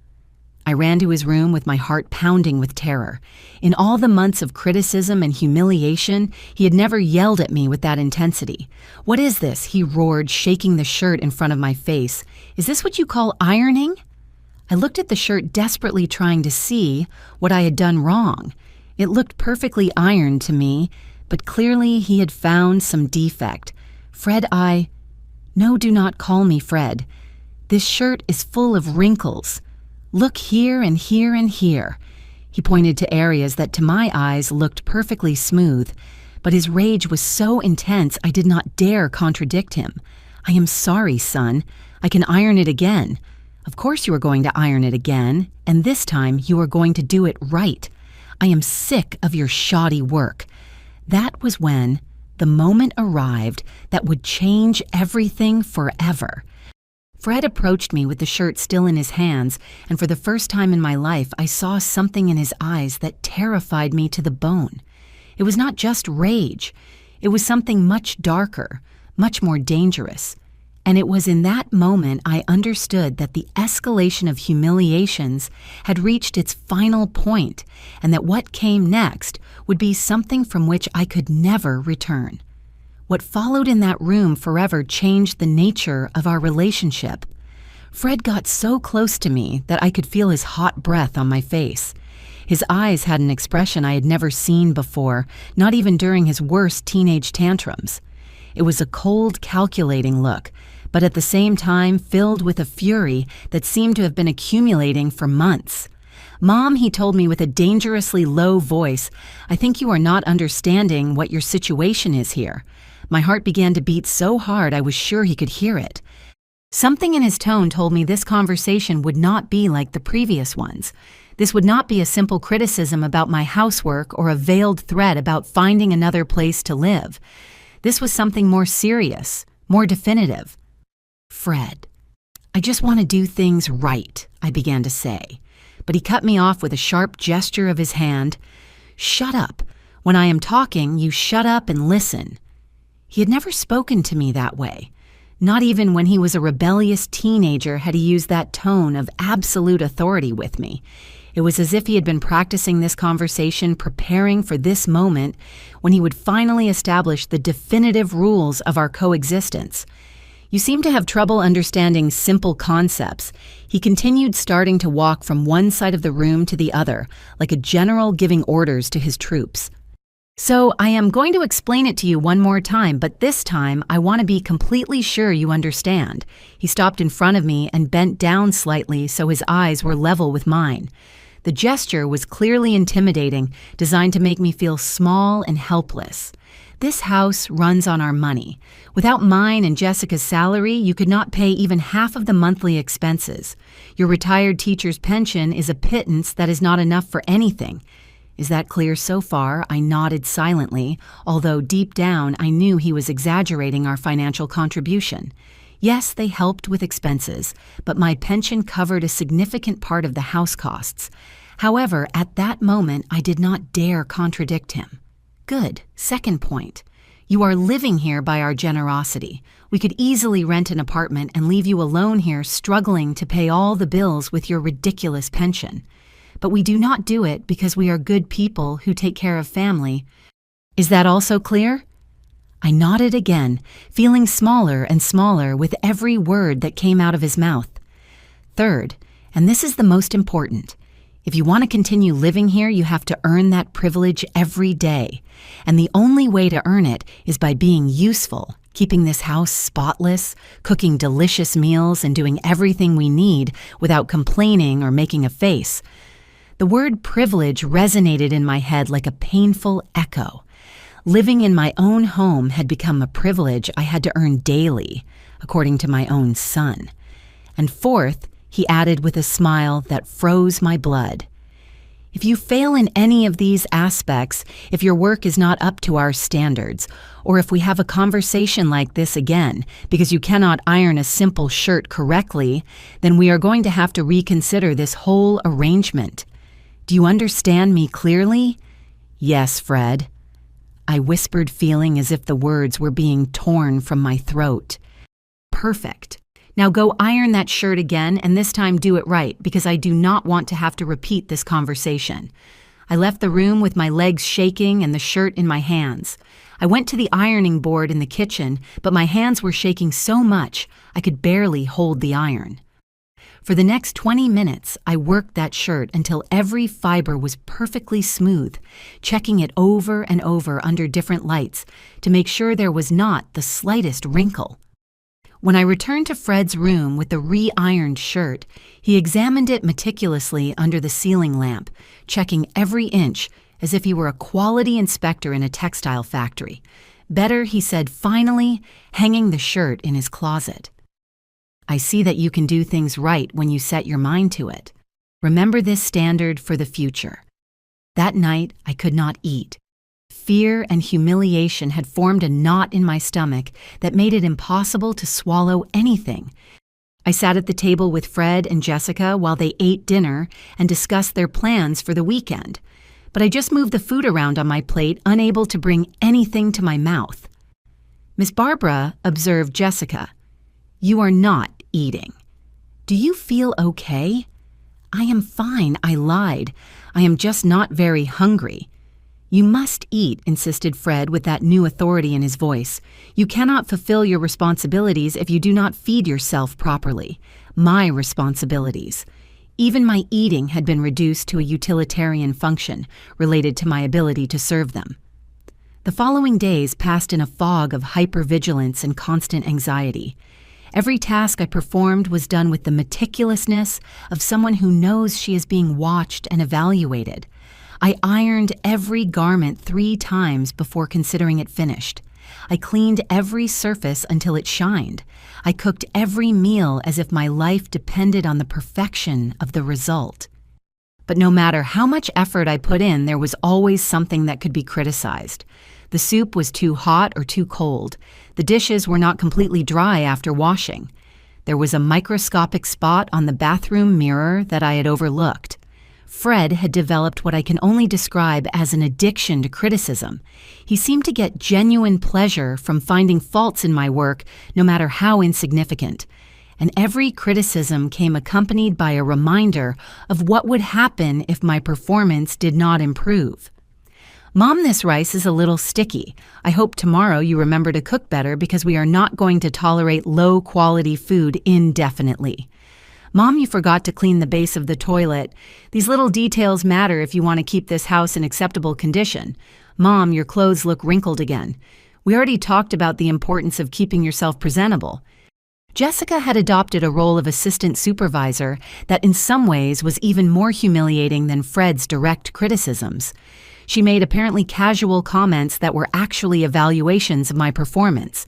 S1: I ran to his room with my heart pounding with terror. In all the months of criticism and humiliation, he had never yelled at me with that intensity. "What is this?" he roared, shaking the shirt in front of my face. "Is this what you call ironing?" I looked at the shirt, desperately trying to see what I had done wrong. It looked perfectly ironed to me, but clearly he had found some defect. "Fred, No, do not call me Fred. This shirt is full of wrinkles. Look here and here and here." He pointed to areas that to my eyes looked perfectly smooth, but his rage was so intense I did not dare contradict him. "I am sorry, son. I can iron it again." "Of course you are going to iron it again, and this time you are going to do it right. I am sick of your shoddy work." That was when the moment arrived that would change everything forever. Fred approached me with the shirt still in his hands, and for the first time in my life, I saw something in his eyes that terrified me to the bone. It was not just rage. It was something much darker, much more dangerous. And it was in that moment I understood that the escalation of humiliations had reached its final point, and that what came next would be something from which I could never return. What followed in that room forever changed the nature of our relationship. Fred got so close to me that I could feel his hot breath on my face. His eyes had an expression I had never seen before, not even during his worst teenage tantrums. It was a cold, calculating look, but at the same time filled with a fury that seemed to have been accumulating for months. "Mom," he told me with a dangerously low voice, "I think you are not understanding what your situation is here." My heart began to beat so hard I was sure he could hear it. Something in his tone told me this conversation would not be like the previous ones. This would not be a simple criticism about my housework or a veiled threat about finding another place to live. This was something more serious, more definitive. "Fred, I just want to do things right," I began to say. But he cut me off with a sharp gesture of his hand. "Shut up. When I am talking, you shut up and listen." He had never spoken to me that way. Not even when he was a rebellious teenager had he used that tone of absolute authority with me. It was as if he had been practicing this conversation, preparing for this moment when he would finally establish the definitive rules of our coexistence. "You seem to have trouble understanding simple concepts." He continued, starting to walk from one side of the room to the other, like a general giving orders to his troops. "So I am going to explain it to you one more time, but this time I want to be completely sure you understand." He stopped in front of me and bent down slightly so his eyes were level with mine. The gesture was clearly intimidating, designed to make me feel small and helpless. "This house runs on our money. Without mine and Jessica's salary, you could not pay even half of the monthly expenses. Your retired teacher's pension is a pittance that is not enough for anything. Is that clear so far?" I nodded silently, although deep down I knew he was exaggerating our financial contribution. Yes, they helped with expenses, but my pension covered a significant part of the house costs. However, at that moment, I did not dare contradict him. "Good. Second point. You are living here by our generosity. We could easily rent an apartment and leave you alone here struggling to pay all the bills with your ridiculous pension. But we do not do it because we are good people who take care of family. Is that also clear?" I nodded again, feeling smaller and smaller with every word that came out of his mouth. "Third, and this is the most important, if you want to continue living here, you have to earn that privilege every day. And the only way to earn it is by being useful, keeping this house spotless, cooking delicious meals, and doing everything we need without complaining or making a face." The word privilege resonated in my head like a painful echo. Living in my own home had become a privilege I had to earn daily, according to my own son. And fourth, he added with a smile that froze my blood, If you fail in any of these aspects, if your work is not up to our standards, or if we have a conversation like this again because you cannot iron a simple shirt correctly, then we are going to have to reconsider this whole arrangement. Do you understand me clearly? Yes, Fred. I whispered, feeling as if the words were being torn from my throat. Perfect. Now go iron that shirt again, and this time do it right, because I do not want to have to repeat this conversation. I left the room with my legs shaking and the shirt in my hands. I went to the ironing board in the kitchen, but my hands were shaking so much I could barely hold the iron. For the next 20 minutes, I worked that shirt until every fiber was perfectly smooth, checking it over and over under different lights to make sure there was not the slightest wrinkle. When I returned to Fred's room with the re-ironed shirt, he examined it meticulously under the ceiling lamp, checking every inch as if he were a quality inspector in a textile factory. Better, he said finally, hanging the shirt in his closet. I see that you can do things right when you set your mind to it. Remember this standard for the future. That night, I could not eat. Fear and humiliation had formed a knot in my stomach that made it impossible to swallow anything. I sat at the table with Fred and Jessica while they ate dinner and discussed their plans for the weekend. But I just moved the food around on my plate, unable to bring anything to my mouth. Miss Barbara observed Jessica. "You are not eating. Do you feel okay?" "I am fine," I lied. "I am just not very hungry." "You must eat," insisted Fred with that new authority in his voice. "You cannot fulfill your responsibilities if you do not feed yourself properly. My responsibilities." Even my eating had been reduced to a utilitarian function related to my ability to serve them. The following days passed in a fog of hypervigilance and constant anxiety. Every task I performed was done with the meticulousness of someone who knows she is being watched and evaluated. I ironed every garment 3 times before considering it finished. I cleaned every surface until it shined. I cooked every meal as if my life depended on the perfection of the result. But no matter how much effort I put in, there was always something that could be criticized. The soup was too hot or too cold. The dishes were not completely dry after washing. There was a microscopic spot on the bathroom mirror that I had overlooked. Fred had developed what I can only describe as an addiction to criticism. He seemed to get genuine pleasure from finding faults in my work, no matter how insignificant. And every criticism came accompanied by a reminder of what would happen if my performance did not improve. "Mom, this rice is a little sticky. I hope tomorrow you remember to cook better because we are not going to tolerate low-quality food indefinitely. Mom, you forgot to clean the base of the toilet. These little details matter if you want to keep this house in acceptable condition. Mom, your clothes look wrinkled again. We already talked about the importance of keeping yourself presentable." Jessica had adopted a role of assistant supervisor that in some ways was even more humiliating than Fred's direct criticisms. She made apparently casual comments that were actually evaluations of my performance.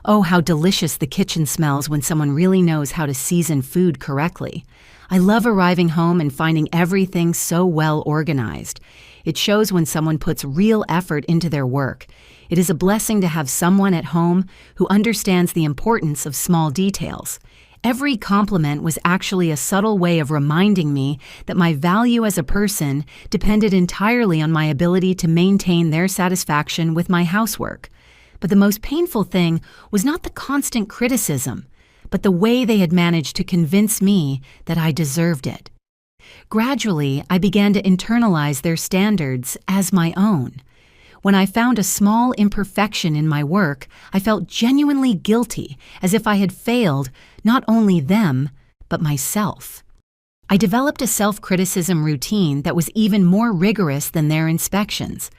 S1: Oh, how delicious the kitchen smells when someone really knows how to season food correctly. I love arriving home and finding everything so well organized. It shows when someone puts real effort into their work. It is a blessing to have someone at home who understands the importance of small details. Every compliment was actually a subtle way of reminding me that my value as a person depended entirely on my ability to maintain their satisfaction with my housework. But the most painful thing was not the constant criticism, but the way they had managed to convince me that I deserved it. Gradually, I began to internalize their standards as my own. When I found a small imperfection in my work, I felt genuinely guilty, as if I had failed not only them, but myself. I developed a self-criticism routine that was even more rigorous than their inspections.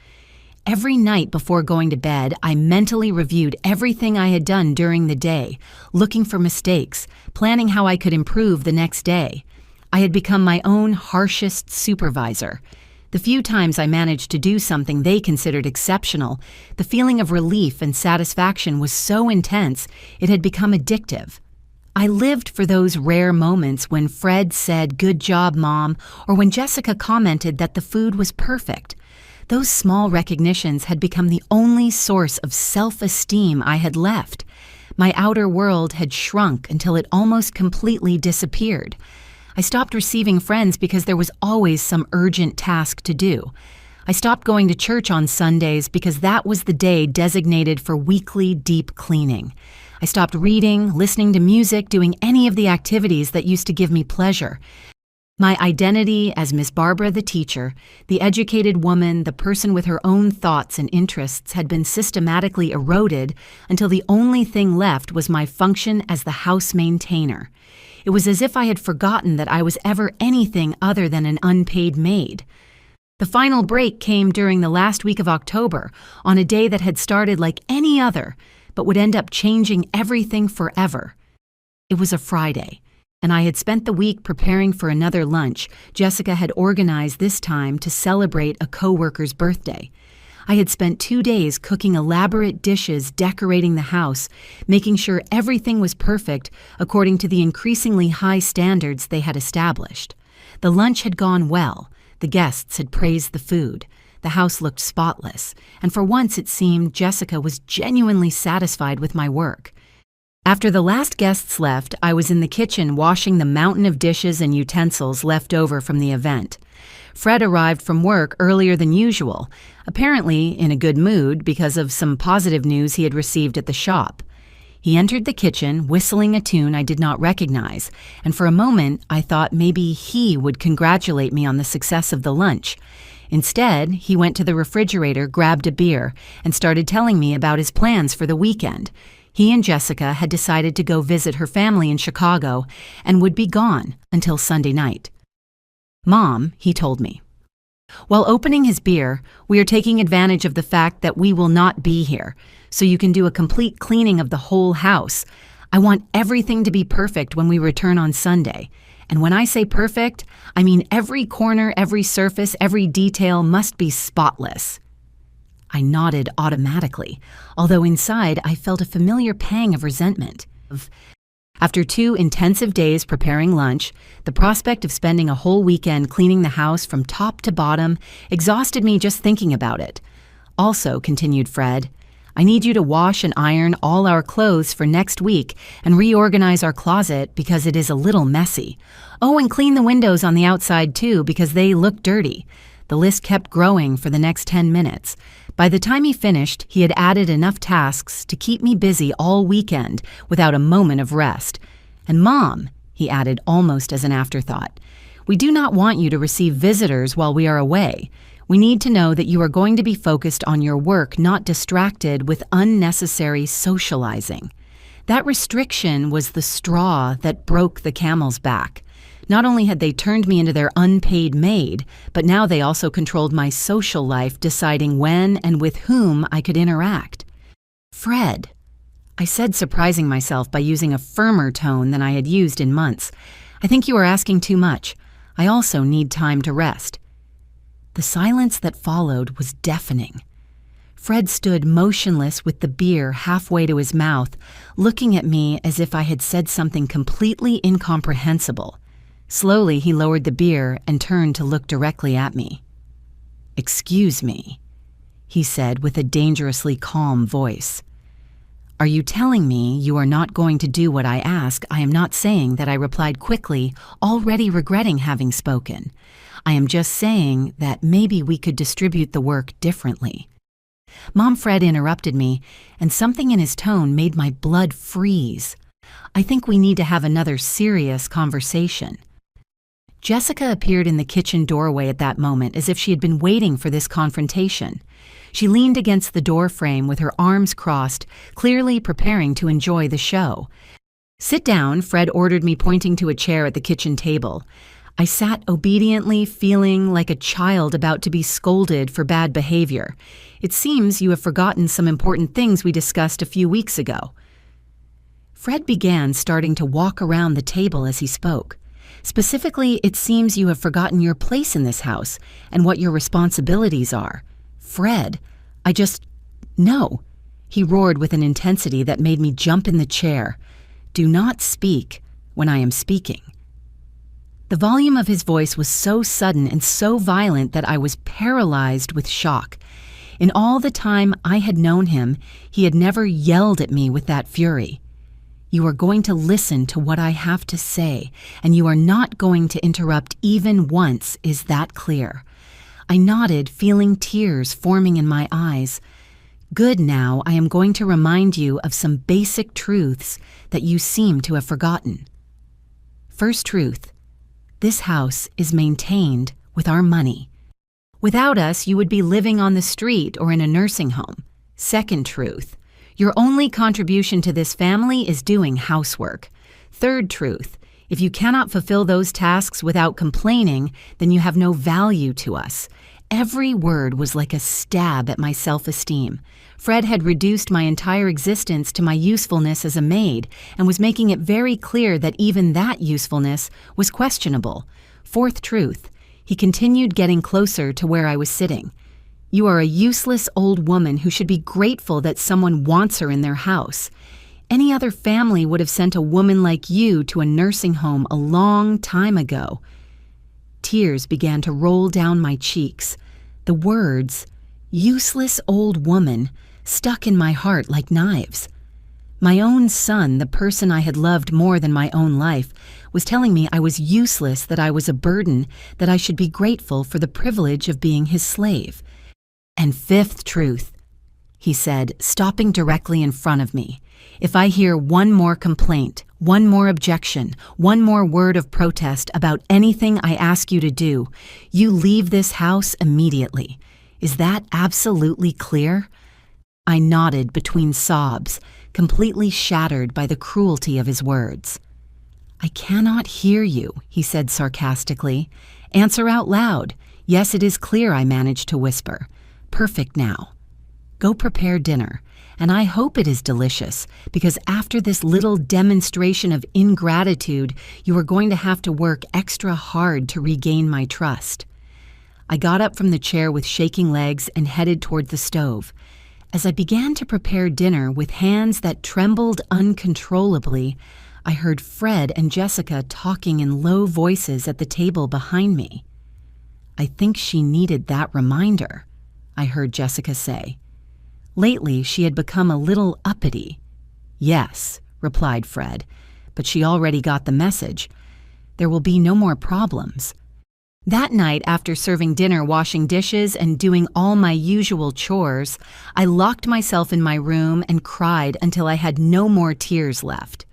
S1: Every night before going to bed, I mentally reviewed everything I had done during the day, looking for mistakes, planning how I could improve the next day. I had become my own harshest supervisor. The few times I managed to do something they considered exceptional, the feeling of relief and satisfaction was so intense it had become addictive. I lived for those rare moments when Fred said, "Good job, Mom," or when Jessica commented that the food was perfect. Those small recognitions had become the only source of self-esteem I had left. My outer world had shrunk until it almost completely disappeared. I stopped receiving friends because there was always some urgent task to do. I stopped going to church on Sundays because that was the day designated for weekly deep cleaning. I stopped reading, listening to music, doing any of the activities that used to give me pleasure. My identity as Miss Barbara the teacher, the educated woman, the person with her own thoughts and interests had been systematically eroded until the only thing left was my function as the house maintainer. It was as if I had forgotten that I was ever anything other than an unpaid maid. The final break came during the last week of October, on a day that had started like any other, but would end up changing everything forever. It was a Friday, and I had spent the week preparing for another lunch Jessica had organized this time to celebrate a coworker's birthday. I had spent 2 days cooking elaborate dishes, decorating the house, making sure everything was perfect according to the increasingly high standards they had established. The lunch had gone well. The guests had praised the food. The house looked spotless, and for once it seemed Jessica was genuinely satisfied with my work. After the last guests left, I was in the kitchen washing the mountain of dishes and utensils left over from the event. Fred arrived from work earlier than usual, apparently in a good mood because of some positive news he had received at the shop. He entered the kitchen, whistling a tune I did not recognize, and for a moment I thought maybe he would congratulate me on the success of the lunch. Instead, he went to the refrigerator, grabbed a beer, and started telling me about his plans for the weekend. He and Jessica had decided to go visit her family in Chicago and would be gone until Sunday night. "Mom," he told me. While opening his beer, "We are taking advantage of the fact that we will not be here, so you can do a complete cleaning of the whole house. I want everything to be perfect when we return on Sunday. And when I say perfect, I mean every corner, every surface, every detail must be spotless." I nodded automatically, although inside I felt a familiar pang of resentment. After 2 intensive days preparing lunch, the prospect of spending a whole weekend cleaning the house from top to bottom exhausted me just thinking about it. "Also," continued Fred, "I need you to wash and iron all our clothes for next week and reorganize our closet because it is a little messy. Oh, and clean the windows on the outside too because they look dirty." The list kept growing for the next 10 minutes. By the time he finished, he had added enough tasks to keep me busy all weekend without a moment of rest. "And Mom," he added almost as an afterthought, "we do not want you to receive visitors while we are away. We need to know that you are going to be focused on your work, not distracted with unnecessary socializing." That restriction was the straw that broke the camel's back. Not only had they turned me into their unpaid maid, but now they also controlled my social life, deciding when and with whom I could interact. "Fred," I said, surprising myself by using a firmer tone than I had used in months, "I think you are asking too much. I also need time to rest." The silence that followed was deafening. Fred stood motionless with the beer halfway to his mouth, looking at me as if I had said something completely incomprehensible. Slowly, he lowered the beer and turned to look directly at me. "Excuse me," he said with a dangerously calm voice. "Are you telling me you are not going to do what I ask?" I am not saying that, I replied quickly, already regretting having spoken. "I am just saying that maybe we could distribute the work differently." Mom Fred interrupted me, and something in his tone made my blood freeze. "I think we need to have another serious conversation." Jessica appeared in the kitchen doorway at that moment as if she had been waiting for this confrontation. She leaned against the door frame with her arms crossed, clearly preparing to enjoy the show. "Sit down," Fred ordered me, pointing to a chair at the kitchen table. I sat obediently, feeling like a child about to be scolded for bad behavior. "It seems you have forgotten some important things we discussed a few weeks ago." Fred began, starting to walk around the table as he spoke. "Specifically, it seems you have forgotten your place in this house and what your responsibilities are." "Fred, No!" he roared with an intensity that made me jump in the chair. "Do not speak when I am speaking." The volume of his voice was so sudden and so violent that I was paralyzed with shock. In all the time I had known him, he had never yelled at me with that fury. "You are going to listen to what I have to say, and you are not going to interrupt even once, is that clear?" I nodded, feeling tears forming in my eyes. "Good, now I am going to remind you of some basic truths that you seem to have forgotten." First truth: this house is maintained with our money. Without us, you would be living on the street or in a nursing home. Second truth: your only contribution to this family is doing housework. Third truth: if you cannot fulfill those tasks without complaining, then you have no value to us. Every word was like a stab at my self-esteem. Fred had reduced my entire existence to my usefulness as a maid and was making it very clear that even that usefulness was questionable. Fourth truth: he continued getting closer to where I was sitting. "You are a useless old woman who should be grateful that someone wants her in their house. Any other family would have sent a woman like you to a nursing home a long time ago." Tears began to roll down my cheeks. The words, "useless old woman," stuck in my heart like knives. My own son, the person I had loved more than my own life, was telling me I was useless, that I was a burden, that I should be grateful for the privilege of being his slave. "And fifth truth," he said, stopping directly in front of me, "if I hear one more complaint, one more objection, one more word of protest about anything I ask you to do, you leave this house immediately. Is that absolutely clear?" I nodded between sobs, completely shattered by the cruelty of his words. "I cannot hear you," he said sarcastically. "Answer out loud." "Yes, it is clear," I managed to whisper. "Perfect now. Go prepare dinner, and I hope it is delicious, because after this little demonstration of ingratitude, you are going to have to work extra hard to regain my trust." I got up from the chair with shaking legs and headed toward the stove. As I began to prepare dinner with hands that trembled uncontrollably, I heard Fred and Jessica talking in low voices at the table behind me. "I think she needed that reminder," I heard Jessica say. Lately, she had become a little uppity. "Yes," replied Fred, "but she already got the message. There will be no more problems." That night, after serving dinner, washing dishes, and doing all my usual chores, I locked myself in my room and cried until I had no more tears left.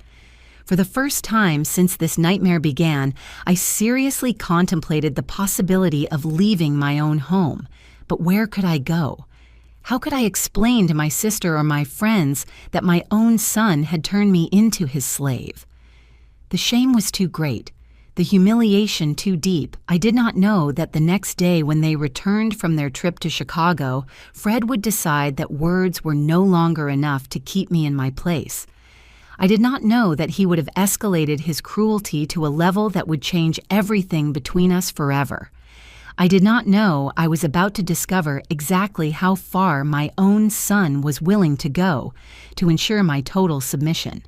S1: For the first time since this nightmare began, I seriously contemplated the possibility of leaving my own home. But where could I go? How could I explain to my sister or my friends that my own son had turned me into his slave? The shame was too great. The humiliation too deep. I did not know that the next day, when they returned from their trip to Chicago, Fred would decide that words were no longer enough to keep me in my place. I did not know that he would have escalated his cruelty to a level that would change everything between us forever. I did not know I was about to discover exactly how far my own son was willing to go to ensure my total submission.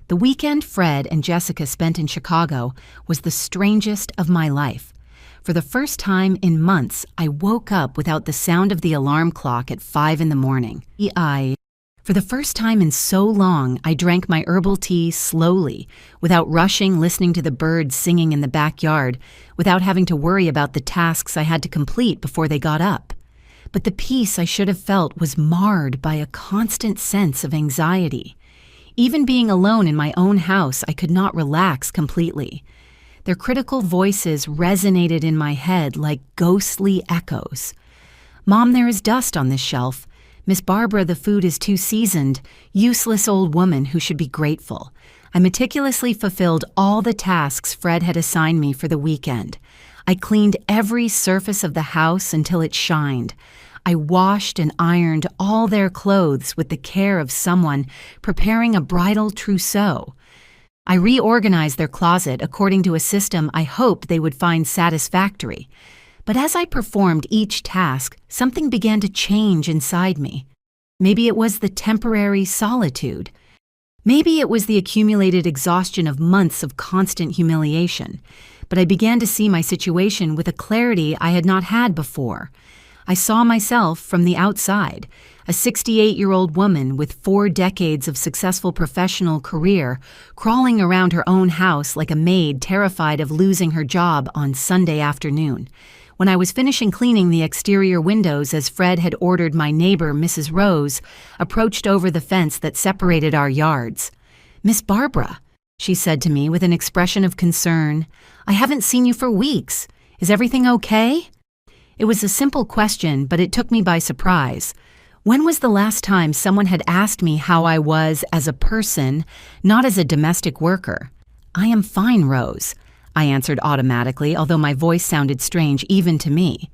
S1: The weekend Fred and Jessica spent in Chicago was the strangest of my life. For the first time in months, I woke up without the sound of the alarm clock at 5 in the morning. For the first time in so long, I drank my herbal tea slowly, without rushing, listening to the birds singing in the backyard, without having to worry about the tasks I had to complete before they got up. But the peace I should have felt was marred by a constant sense of anxiety. Even being alone in my own house, I could not relax completely. Their critical voices resonated in my head like ghostly echoes. "Mom, there is dust on this shelf. Miss Barbara, the food is too seasoned. Useless old woman who should be grateful." I meticulously fulfilled all the tasks Fred had assigned me for the weekend. I cleaned every surface of the house until it shined. I washed and ironed all their clothes with the care of someone preparing a bridal trousseau. I reorganized their closet according to a system I hoped they would find satisfactory. But as I performed each task, something began to change inside me. Maybe it was the temporary solitude. Maybe it was the accumulated exhaustion of months of constant humiliation, but I began to see my situation with a clarity I had not had before. I saw myself from the outside, a 68-year-old woman with 4 decades of successful professional career, crawling around her own house like a maid terrified of losing her job on Sunday afternoon. When I was finishing cleaning the exterior windows as Fred had ordered, my neighbor, Mrs. Rose, approached over the fence that separated our yards. "Miss Barbara," she said to me with an expression of concern, "I haven't seen you for weeks. Is everything okay?" It was a simple question, but it took me by surprise. When was the last time someone had asked me how I was as a person, not as a domestic worker? "I am fine, Rose," I answered automatically, although my voice sounded strange even to me.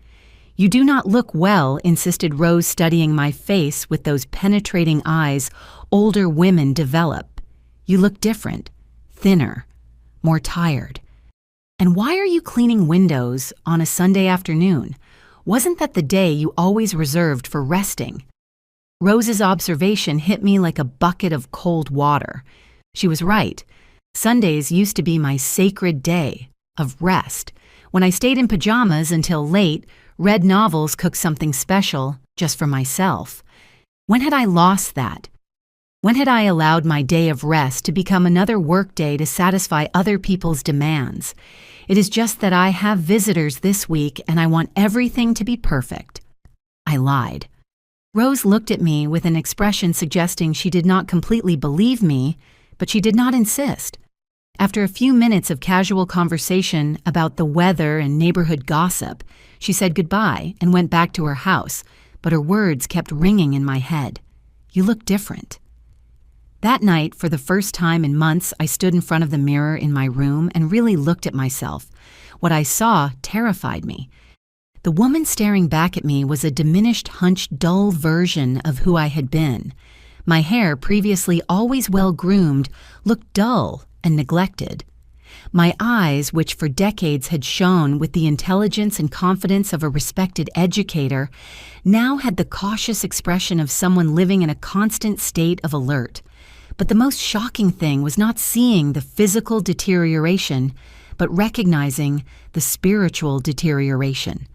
S1: "You do not look well," insisted Rose, studying my face with those penetrating eyes older women develop. "You look different, thinner, more tired. And why are you cleaning windows on a Sunday afternoon? Wasn't that the day you always reserved for resting?" Rose's observation hit me like a bucket of cold water. She was right. Sundays used to be my sacred day of rest, when I stayed in pajamas until late, read novels, cooked something special just for myself. When had I lost that? When had I allowed my day of rest to become another workday to satisfy other people's demands? It is just that I have visitors this week and I want everything to be perfect. I lied. Rose looked at me with an expression suggesting she did not completely believe me, but she did not insist. After a few minutes of casual conversation about the weather and neighborhood gossip, she said goodbye and went back to her house, but her words kept ringing in my head. "You look different." That night, for the first time in months, I stood in front of the mirror in my room and really looked at myself. What I saw terrified me. The woman staring back at me was a diminished, hunched, dull version of who I had been. My hair, previously always well-groomed, looked dull and neglected. My eyes, which for decades had shone with the intelligence and confidence of a respected educator, now had the cautious expression of someone living in a constant state of alert. But the most shocking thing was not seeing the physical deterioration, but recognizing the spiritual deterioration.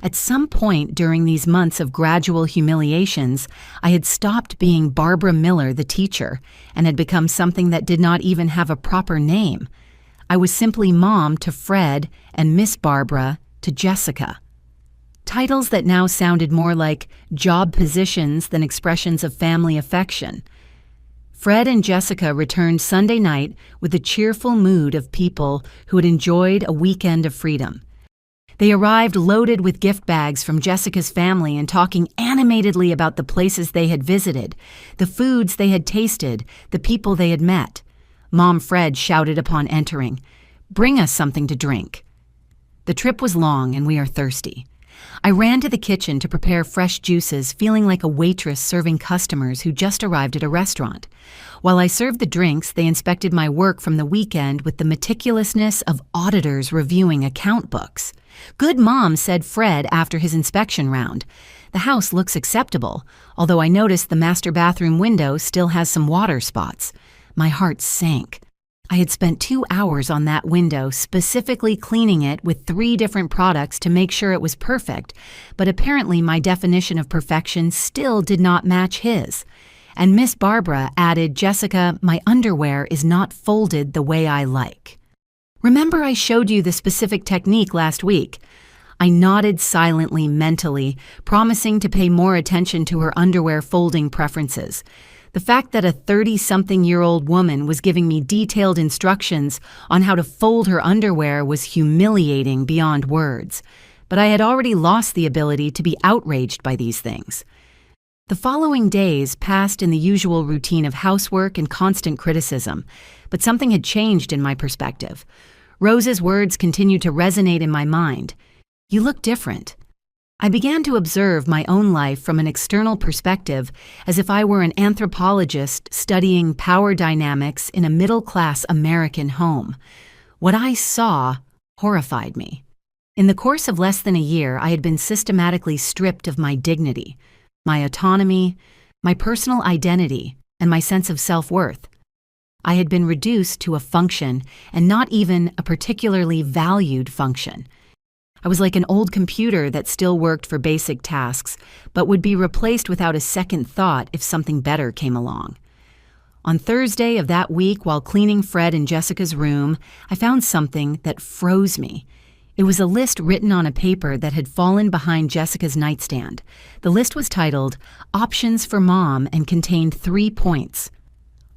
S1: At some point during these months of gradual humiliations, I had stopped being Barbara Miller, the teacher, and had become something that did not even have a proper name. I was simply Mom to Fred and Miss Barbara to Jessica. Titles that now sounded more like job positions than expressions of family affection. Fred and Jessica returned Sunday night with the cheerful mood of people who had enjoyed a weekend of freedom. They arrived loaded with gift bags from Jessica's family and talking animatedly about the places they had visited, the foods they had tasted, the people they had met. Mom Fred shouted upon entering, "Bring us something to drink." The trip was long and we are thirsty. I ran to the kitchen to prepare fresh juices, feeling like a waitress serving customers who just arrived at a restaurant. While I served the drinks, they inspected my work from the weekend with the meticulousness of auditors reviewing account books. "Good, Mom," said Fred after his inspection round. "The house looks acceptable, although I noticed the master bathroom window still has some water spots." My heart sank. I had spent 2 hours on that window, specifically cleaning it with 3 different products to make sure it was perfect, but apparently my definition of perfection still did not match his. And Miss Barbara added, "Jessica, my underwear is not folded the way I like." "Remember I showed you the specific technique last week?" I nodded silently, mentally, promising to pay more attention to her underwear folding preferences. The fact that a 30-something-year-old woman was giving me detailed instructions on how to fold her underwear was humiliating beyond words, but I had already lost the ability to be outraged by these things. The following days passed in the usual routine of housework and constant criticism, but something had changed in my perspective. Rose's words continued to resonate in my mind. "You look different." I began to observe my own life from an external perspective, as if I were an anthropologist studying power dynamics in a middle-class American home. What I saw horrified me. In the course of less than a year, I had been systematically stripped of my dignity, my autonomy, my personal identity, and my sense of self-worth. I had been reduced to a function, and not even a particularly valued function. I was like an old computer that still worked for basic tasks, but would be replaced without a second thought if something better came along. On Thursday of that week, while cleaning Fred and Jessica's room, I found something that froze me. It was a list written on a paper that had fallen behind Jessica's nightstand. The list was titled, Options for Mom, and contained 3 points.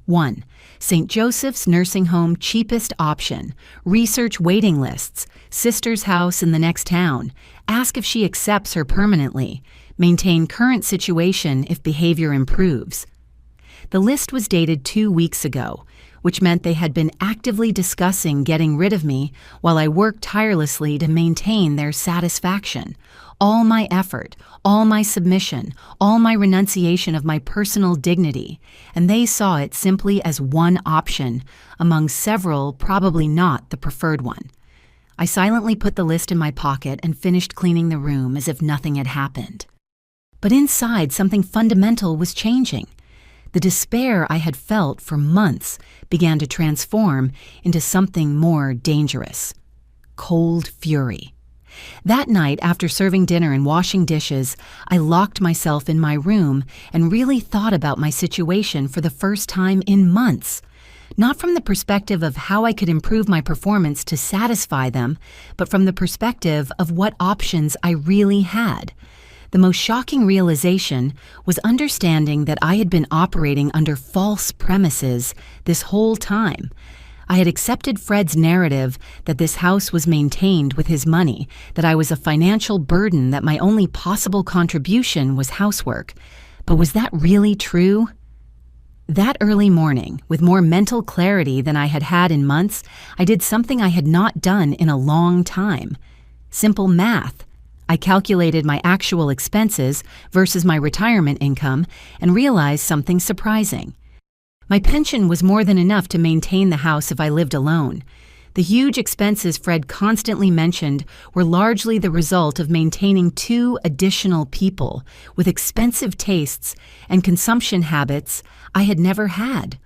S1: 1. St. Joseph's Nursing Home cheapest option. Research waiting lists. Sister's house in the next town. Ask if she accepts her permanently. Maintain current situation if behavior improves. The list was dated 2 weeks ago, which meant they had been actively discussing getting rid of me while I worked tirelessly to maintain their satisfaction. All my effort, all my submission, all my renunciation of my personal dignity, and they saw it simply as one option, among several, probably not the preferred one. I silently put the list in my pocket and finished cleaning the room as if nothing had happened. But inside, something fundamental was changing. The despair I had felt for months began to transform into something more dangerous. Cold fury. That night, after serving dinner and washing dishes, I locked myself in my room and really thought about my situation for the first time in months. Not from the perspective of how I could improve my performance to satisfy them, but from the perspective of what options I really had. The most shocking realization was understanding that I had been operating under false premises this whole time. I had accepted Fred's narrative that this house was maintained with his money, that I was a financial burden, that my only possible contribution was housework. But was that really true? That early morning, with more mental clarity than I had had in months, I did something I had not done in a long time. Simple math. I calculated my actual expenses versus my retirement income and realized something surprising. My pension was more than enough to maintain the house if I lived alone. The huge expenses Fred constantly mentioned were largely the result of maintaining 2 additional people with expensive tastes and consumption habits I had never had.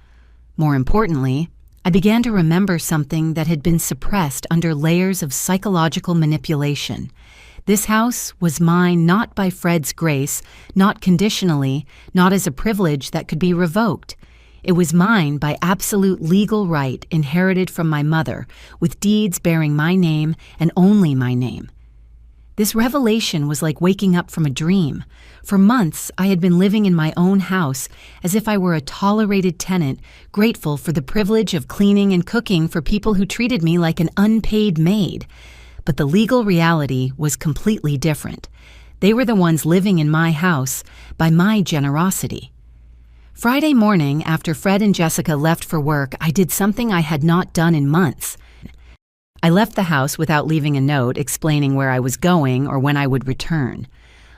S1: More importantly, I began to remember something that had been suppressed under layers of psychological manipulation. This house was mine not by Fred's grace, not conditionally, not as a privilege that could be revoked. It was mine by absolute legal right inherited from my mother, with deeds bearing my name and only my name. This revelation was like waking up from a dream. For months, I had been living in my own house as if I were a tolerated tenant, grateful for the privilege of cleaning and cooking for people who treated me like an unpaid maid. But the legal reality was completely different. They were the ones living in my house by my generosity. Friday morning, after Fred and Jessica left for work, I did something I had not done in months. I left the house without leaving a note explaining where I was going or when I would return.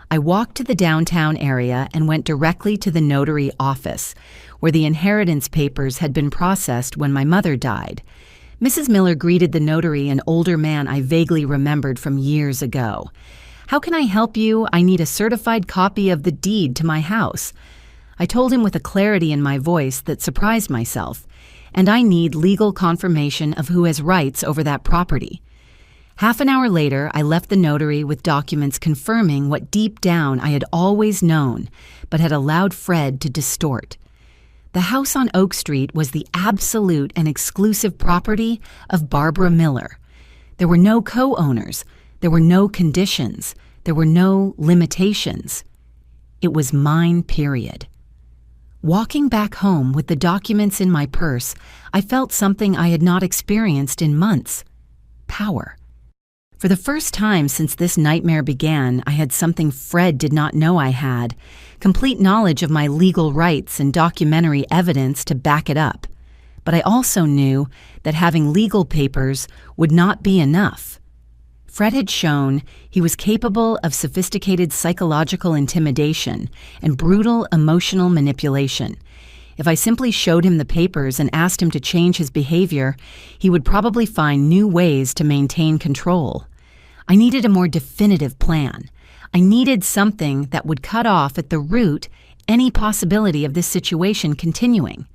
S1: I walked to the downtown area and went directly to the notary office, where the inheritance papers had been processed when my mother died. Mrs. Miller greeted the notary, an older man I vaguely remembered from years ago. "How can I help you? I need a certified copy of the deed to my house." I told him with a clarity in my voice that surprised myself, and I need legal confirmation of who has rights over that property. Half an hour later, I left the notary with documents confirming what deep down I had always known, but had allowed Fred to distort. The house on Oak Street was the absolute and exclusive property of Barbara Miller. There were no co-owners, there were no conditions, there were no limitations. It was mine, period. Walking back home with the documents in my purse, I felt something I had not experienced in months: power. For the first time since this nightmare began, I had something Fred did not know I had: complete knowledge of my legal rights and documentary evidence to back it up. But I also knew that having legal papers would not be enough. Fred had shown he was capable of sophisticated psychological intimidation and brutal emotional manipulation. If I simply showed him the papers and asked him to change his behavior, he would probably find new ways to maintain control. I needed a more definitive plan. I needed something that would cut off at the root any possibility of this situation continuing.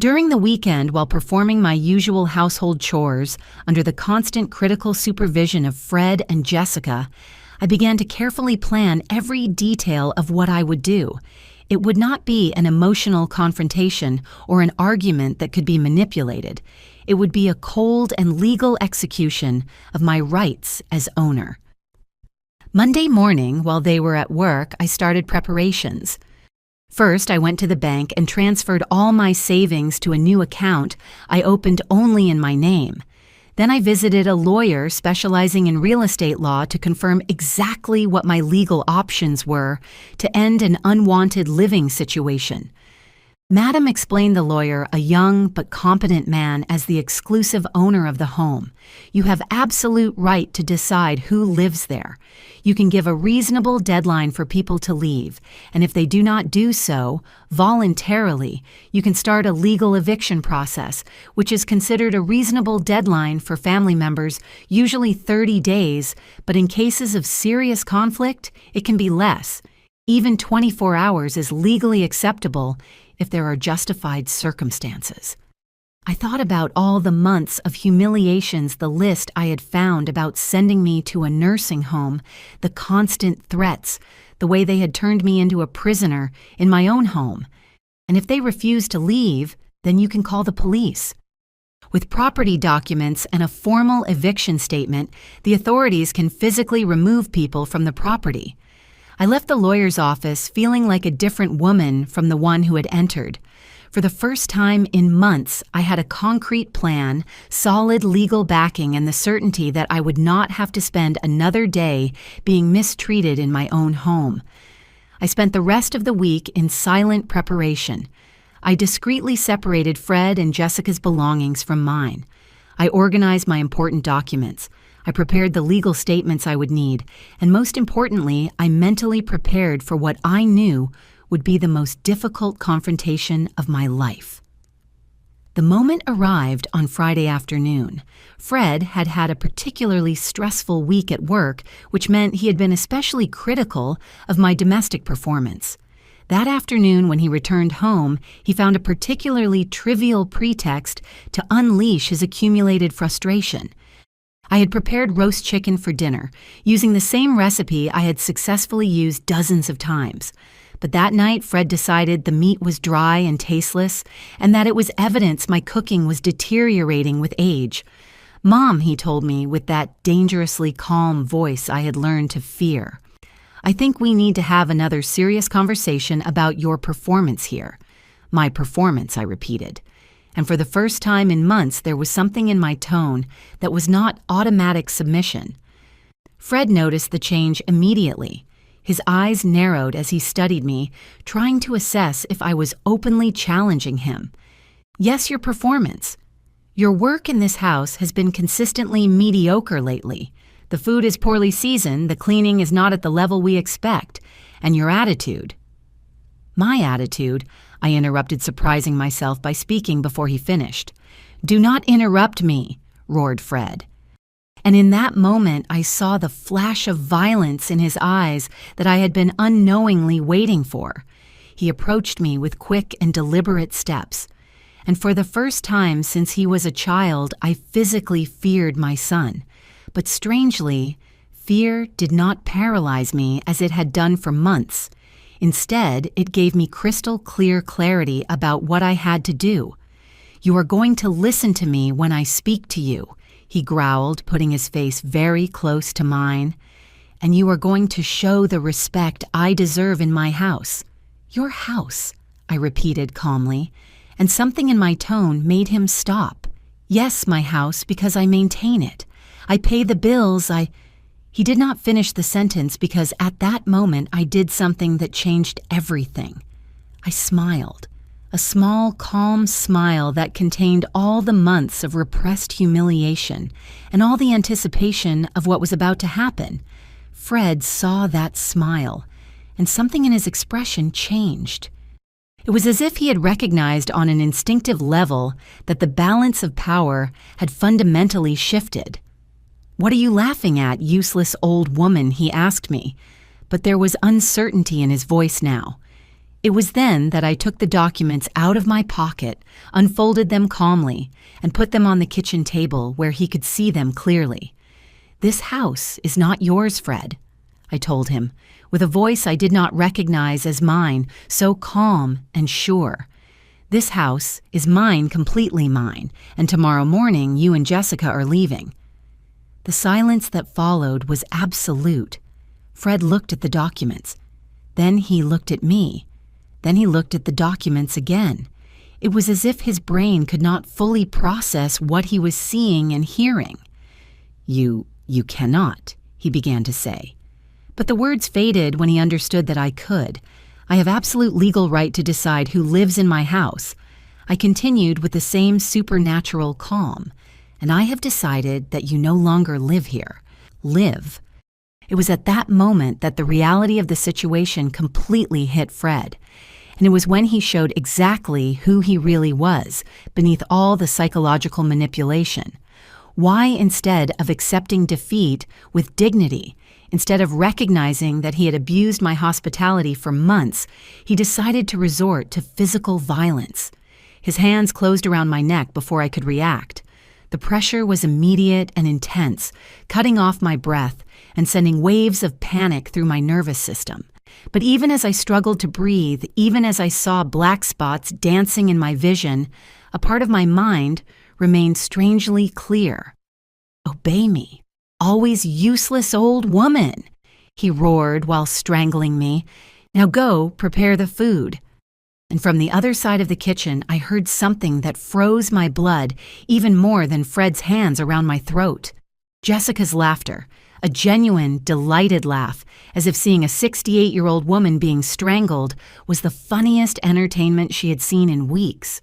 S1: During the weekend, while performing my usual household chores under the constant critical supervision of Fred and Jessica, I began to carefully plan every detail of what I would do. It would not be an emotional confrontation or an argument that could be manipulated. It would be a cold and legal execution of my rights as owner. Monday morning, while they were at work, I started preparations. First, I went to the bank and transferred all my savings to a new account I opened only in my name. Then I visited a lawyer specializing in real estate law to confirm exactly what my legal options were to end an unwanted living situation. Madam explained the lawyer, a young but competent man, as the exclusive owner of the home. You have absolute right to decide who lives there. You can give a reasonable deadline for people to leave, and if they do not do so voluntarily, you can start a legal eviction process, which is considered a reasonable deadline for family members, usually 30 days, but in cases of serious conflict, it can be less. Even 24 hours is legally acceptable if there are justified circumstances. I thought about all the months of humiliations the list I had found about sending me to a nursing home, the constant threats, the way they had turned me into a prisoner in my own home. And if they refuse to leave, then you can call the police. With property documents and a formal eviction statement, the authorities can physically remove people from the property. I left the lawyer's office feeling like a different woman from the one who had entered. For the first time in months, I had a concrete plan, solid legal backing, and the certainty that I would not have to spend another day being mistreated in my own home. I spent the rest of the week in silent preparation. I discreetly separated Fred and Jessica's belongings from mine. I organized my important documents. I prepared the legal statements I would need, and most importantly, I mentally prepared for what I knew would be the most difficult confrontation of my life. The moment arrived on Friday afternoon. Fred had had a particularly stressful week at work, which meant he had been especially critical of my domestic performance. That afternoon, when he returned home, he found a particularly trivial pretext to unleash his accumulated frustration. I had prepared roast chicken for dinner, using the same recipe I had successfully used dozens of times. But that night, Fred decided the meat was dry and tasteless, and that it was evidence my cooking was deteriorating with age. "Mom," he told me with that dangerously calm voice I had learned to fear, "I think we need to have another serious conversation about your performance here." "My performance," I repeated. And for the first time in months, there was something in my tone that was not automatic submission. Fred noticed the change immediately. His eyes narrowed as he studied me, trying to assess if I was openly challenging him. "Yes, your performance. Your work in this house has been consistently mediocre lately. The food is poorly seasoned, the cleaning is not at the level we expect, and your attitude." "My attitude?" I interrupted, surprising myself by speaking before he finished. "Do not interrupt me," roared Fred. And in that moment, I saw the flash of violence in his eyes that I had been unknowingly waiting for. He approached me with quick and deliberate steps. And for the first time since he was a child, I physically feared my son. But strangely, fear did not paralyze me as it had done for months. Instead, it gave me crystal clear clarity about what I had to do. "You are going to listen to me when I speak to you," he growled, putting his face very close to mine. "And you are going to show the respect I deserve in my house." "Your house," I repeated calmly, and something in my tone made him stop. "Yes, my house, because I maintain it. I pay the bills, He did not finish the sentence because at that moment I did something that changed everything. I smiled, a small, calm smile that contained all the months of repressed humiliation and all the anticipation of what was about to happen. Fred saw that smile, and something in his expression changed. It was as if he had recognized on an instinctive level that the balance of power had fundamentally shifted. "What are you laughing at, useless old woman?" he asked me, but there was uncertainty in his voice now. It was then that I took the documents out of my pocket, unfolded them calmly, and put them on the kitchen table where he could see them clearly. "This house is not yours, Fred," I told him, with a voice I did not recognize as mine, so calm and sure. "This house is mine, completely mine, and tomorrow morning you and Jessica are leaving." The silence that followed was absolute. Fred looked at the documents. Then he looked at me. Then he looked at the documents again. It was as if his brain could not fully process what he was seeing and hearing. You cannot," he began to say. But the words faded when he understood that I could. "I have absolute legal right to decide who lives in my house." I continued with the same supernatural calm. "And I have decided that you no longer live here. Live." It was at that moment that the reality of the situation completely hit Fred. And it was when he showed exactly who he really was, beneath all the psychological manipulation. Why, instead of accepting defeat with dignity, instead of recognizing that he had abused my hospitality for months, he decided to resort to physical violence. His hands closed around my neck before I could react. The pressure was immediate and intense, cutting off my breath and sending waves of panic through my nervous system. But even as I struggled to breathe, even as I saw black spots dancing in my vision, a part of my mind remained strangely clear. "Obey me, always useless old woman," he roared while strangling me. "Now go prepare the food." And from the other side of the kitchen, I heard something that froze my blood even more than Fred's hands around my throat. Jessica's laughter, a genuine, delighted laugh, as if seeing a 68-year-old woman being strangled was the funniest entertainment she had seen in weeks.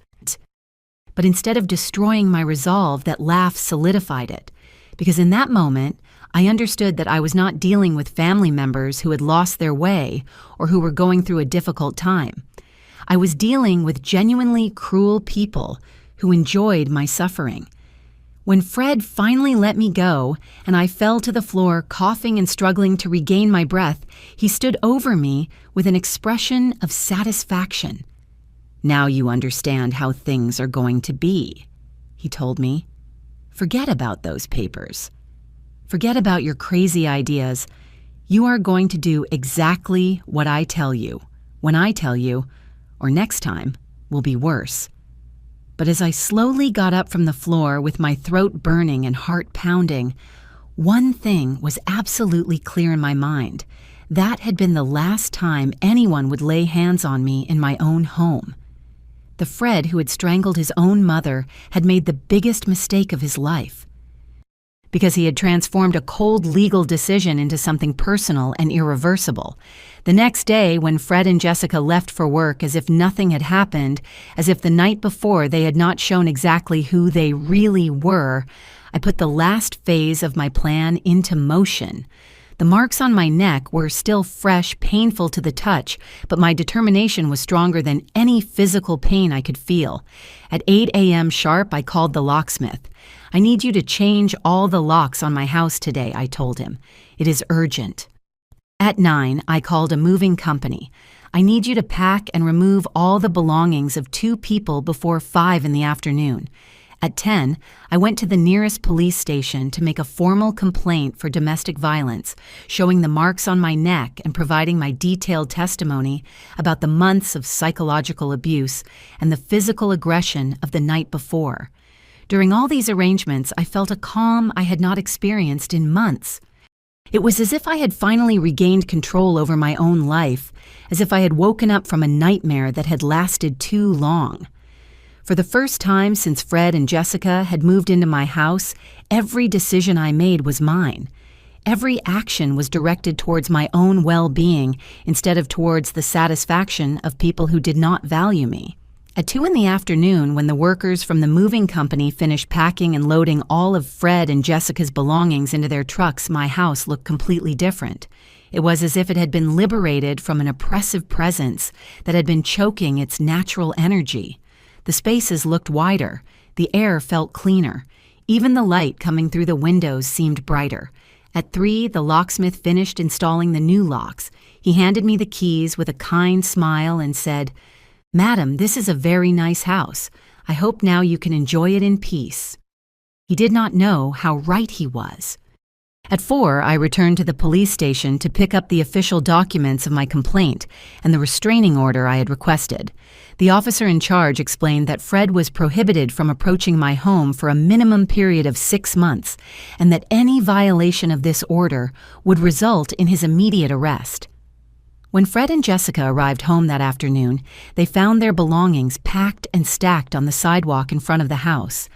S1: But instead of destroying my resolve, that laugh solidified it, because in that moment, I understood that I was not dealing with family members who had lost their way or who were going through a difficult time. I was dealing with genuinely cruel people who enjoyed my suffering. When Fred finally let me go and I fell to the floor coughing and struggling to regain my breath, he stood over me with an expression of satisfaction. "Now you understand how things are going to be," he told me. "Forget about those papers. Forget about your crazy ideas. You are going to do exactly what I tell you, when I tell you, or next time will be worse." But as I slowly got up from the floor with my throat burning and heart pounding, one thing was absolutely clear in my mind. That had been the last time anyone would lay hands on me in my own home. The Fred who had strangled his own mother had made the biggest mistake of his life. Because he had transformed a cold legal decision into something personal and irreversible. The next day, when Fred and Jessica left for work as if nothing had happened, as if the night before they had not shown exactly who they really were, I put the last phase of my plan into motion. The marks on my neck were still fresh, painful to the touch, but my determination was stronger than any physical pain I could feel. At 8 a.m. sharp, I called the locksmith. "I need you to change all the locks on my house today," I told him. "It is urgent." At 9, I called a moving company. "I need you to pack and remove all the belongings of 2 people before 5 in the afternoon." At 10, I went to the nearest police station to make a formal complaint for domestic violence, showing the marks on my neck and providing my detailed testimony about the months of psychological abuse and the physical aggression of the night before. During all these arrangements, I felt a calm I had not experienced in months. It was as if I had finally regained control over my own life, as if I had woken up from a nightmare that had lasted too long. For the first time since Fred and Jessica had moved into my house, every decision I made was mine. Every action was directed towards my own well-being instead of towards the satisfaction of people who did not value me. At 2 in the afternoon, when the workers from the moving company finished packing and loading all of Fred and Jessica's belongings into their trucks, my house looked completely different. It was as if it had been liberated from an oppressive presence that had been choking its natural energy. The spaces looked wider. The air felt cleaner. Even the light coming through the windows seemed brighter. At 3, the locksmith finished installing the new locks. He handed me the keys with a kind smile and said, "Madam, this is a very nice house. I hope now you can enjoy it in peace." He did not know how right he was. At 4, I returned to the police station to pick up the official documents of my complaint and the restraining order I had requested. The officer in charge explained that Fred was prohibited from approaching my home for a minimum period of 6 months, and that any violation of this order would result in his immediate arrest. When Fred and Jessica arrived home that afternoon, they found their belongings packed and stacked on the sidewalk in front of the house.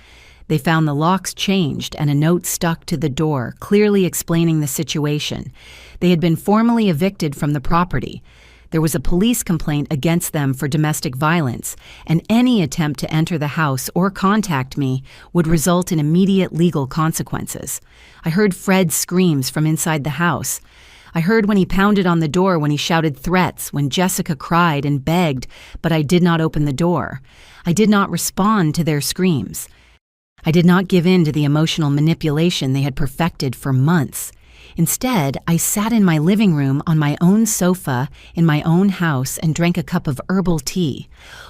S1: They found the locks changed and a note stuck to the door, clearly explaining the situation. They had been formally evicted from the property. There was a police complaint against them for domestic violence, and any attempt to enter the house or contact me would result in immediate legal consequences. I heard Fred's screams from inside the house. I heard when he pounded on the door, when he shouted threats, when Jessica cried and begged, but I did not open the door. I did not respond to their screams. I did not give in to the emotional manipulation they had perfected for months. Instead, I sat in my living room on my own sofa in my own house and drank a cup of herbal tea,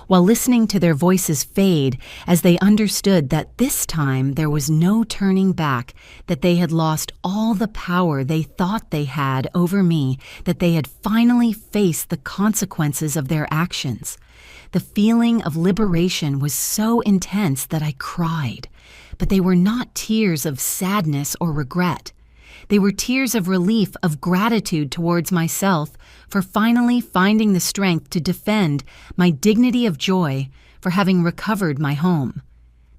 S1: while listening to their voices fade as they understood that this time there was no turning back, that they had lost all the power they thought they had over me, that they had finally faced the consequences of their actions. The feeling of liberation was so intense that I cried. But they were not tears of sadness or regret. They were tears of relief, of gratitude towards myself for finally finding the strength to defend my dignity of joy, for having recovered my home.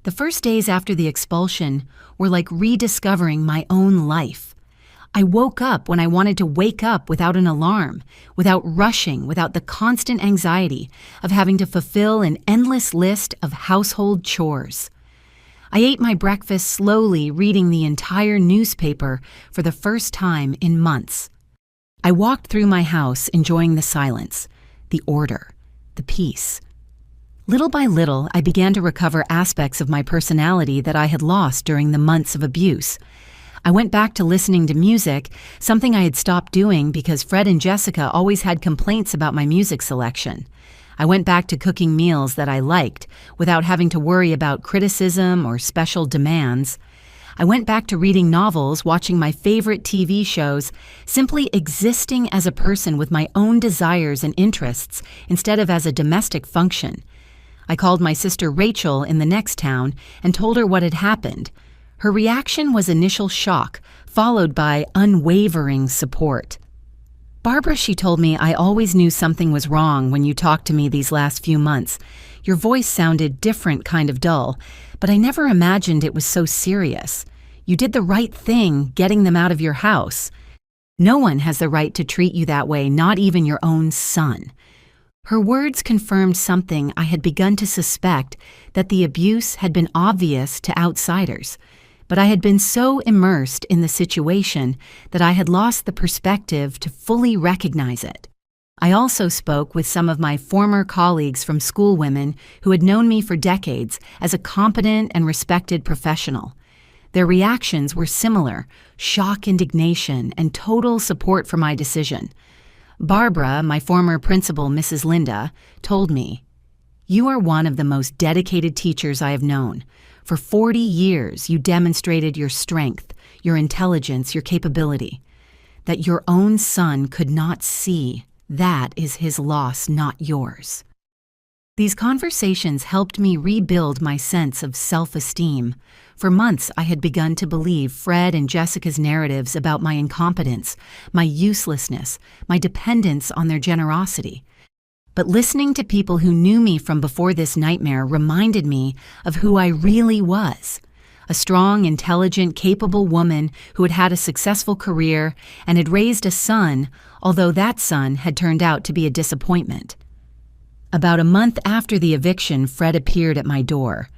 S1: The first days after the expulsion were like rediscovering my own life. I woke up when I wanted to wake up without an alarm, without rushing, without the constant anxiety of having to fulfill an endless list of household chores. I ate my breakfast slowly, reading the entire newspaper for the first time in months. I walked through my house, enjoying the silence, the order, the peace. Little by little, I began to recover aspects of my personality that I had lost during the months of abuse. I went back to listening to music, something I had stopped doing because Fred and Jessica always had complaints about my music selection. I went back to cooking meals that I liked without having to worry about criticism or special demands. I went back to reading novels, watching my favorite TV shows, simply existing as a person with my own desires and interests instead of as a domestic function. I called my sister Rachel in the next town and told her what had happened. Her reaction was initial shock, followed by unwavering support. "Barbara," she told me, "I always knew something was wrong when you talked to me these last few months. Your voice sounded different, kind of dull, but I never imagined it was so serious. You did the right thing getting them out of your house. No one has the right to treat you that way, not even your own son." Her words confirmed something I had begun to suspect, that the abuse had been obvious to outsiders. But I had been so immersed in the situation that I had lost the perspective to fully recognize it. I also spoke with some of my former colleagues from schoolwomen who had known me for decades as a competent and respected professional. Their reactions were similar: shock, indignation, and total support for my decision. Barbara, my former principal, Mrs. Linda, told me, "You are one of the most dedicated teachers I have known. For 40 years, you demonstrated your strength, your intelligence, your capability. That your own son could not see, that is his loss, not yours." These conversations helped me rebuild my sense of self-esteem. For months, I had begun to believe Fred and Jessica's narratives about my incompetence, my uselessness, my dependence on their generosity. But listening to people who knew me from before this nightmare reminded me of who I really was. A strong, intelligent, capable woman who had had a successful career and had raised a son, although that son had turned out to be a disappointment. About a month after the eviction, Fred appeared at my door.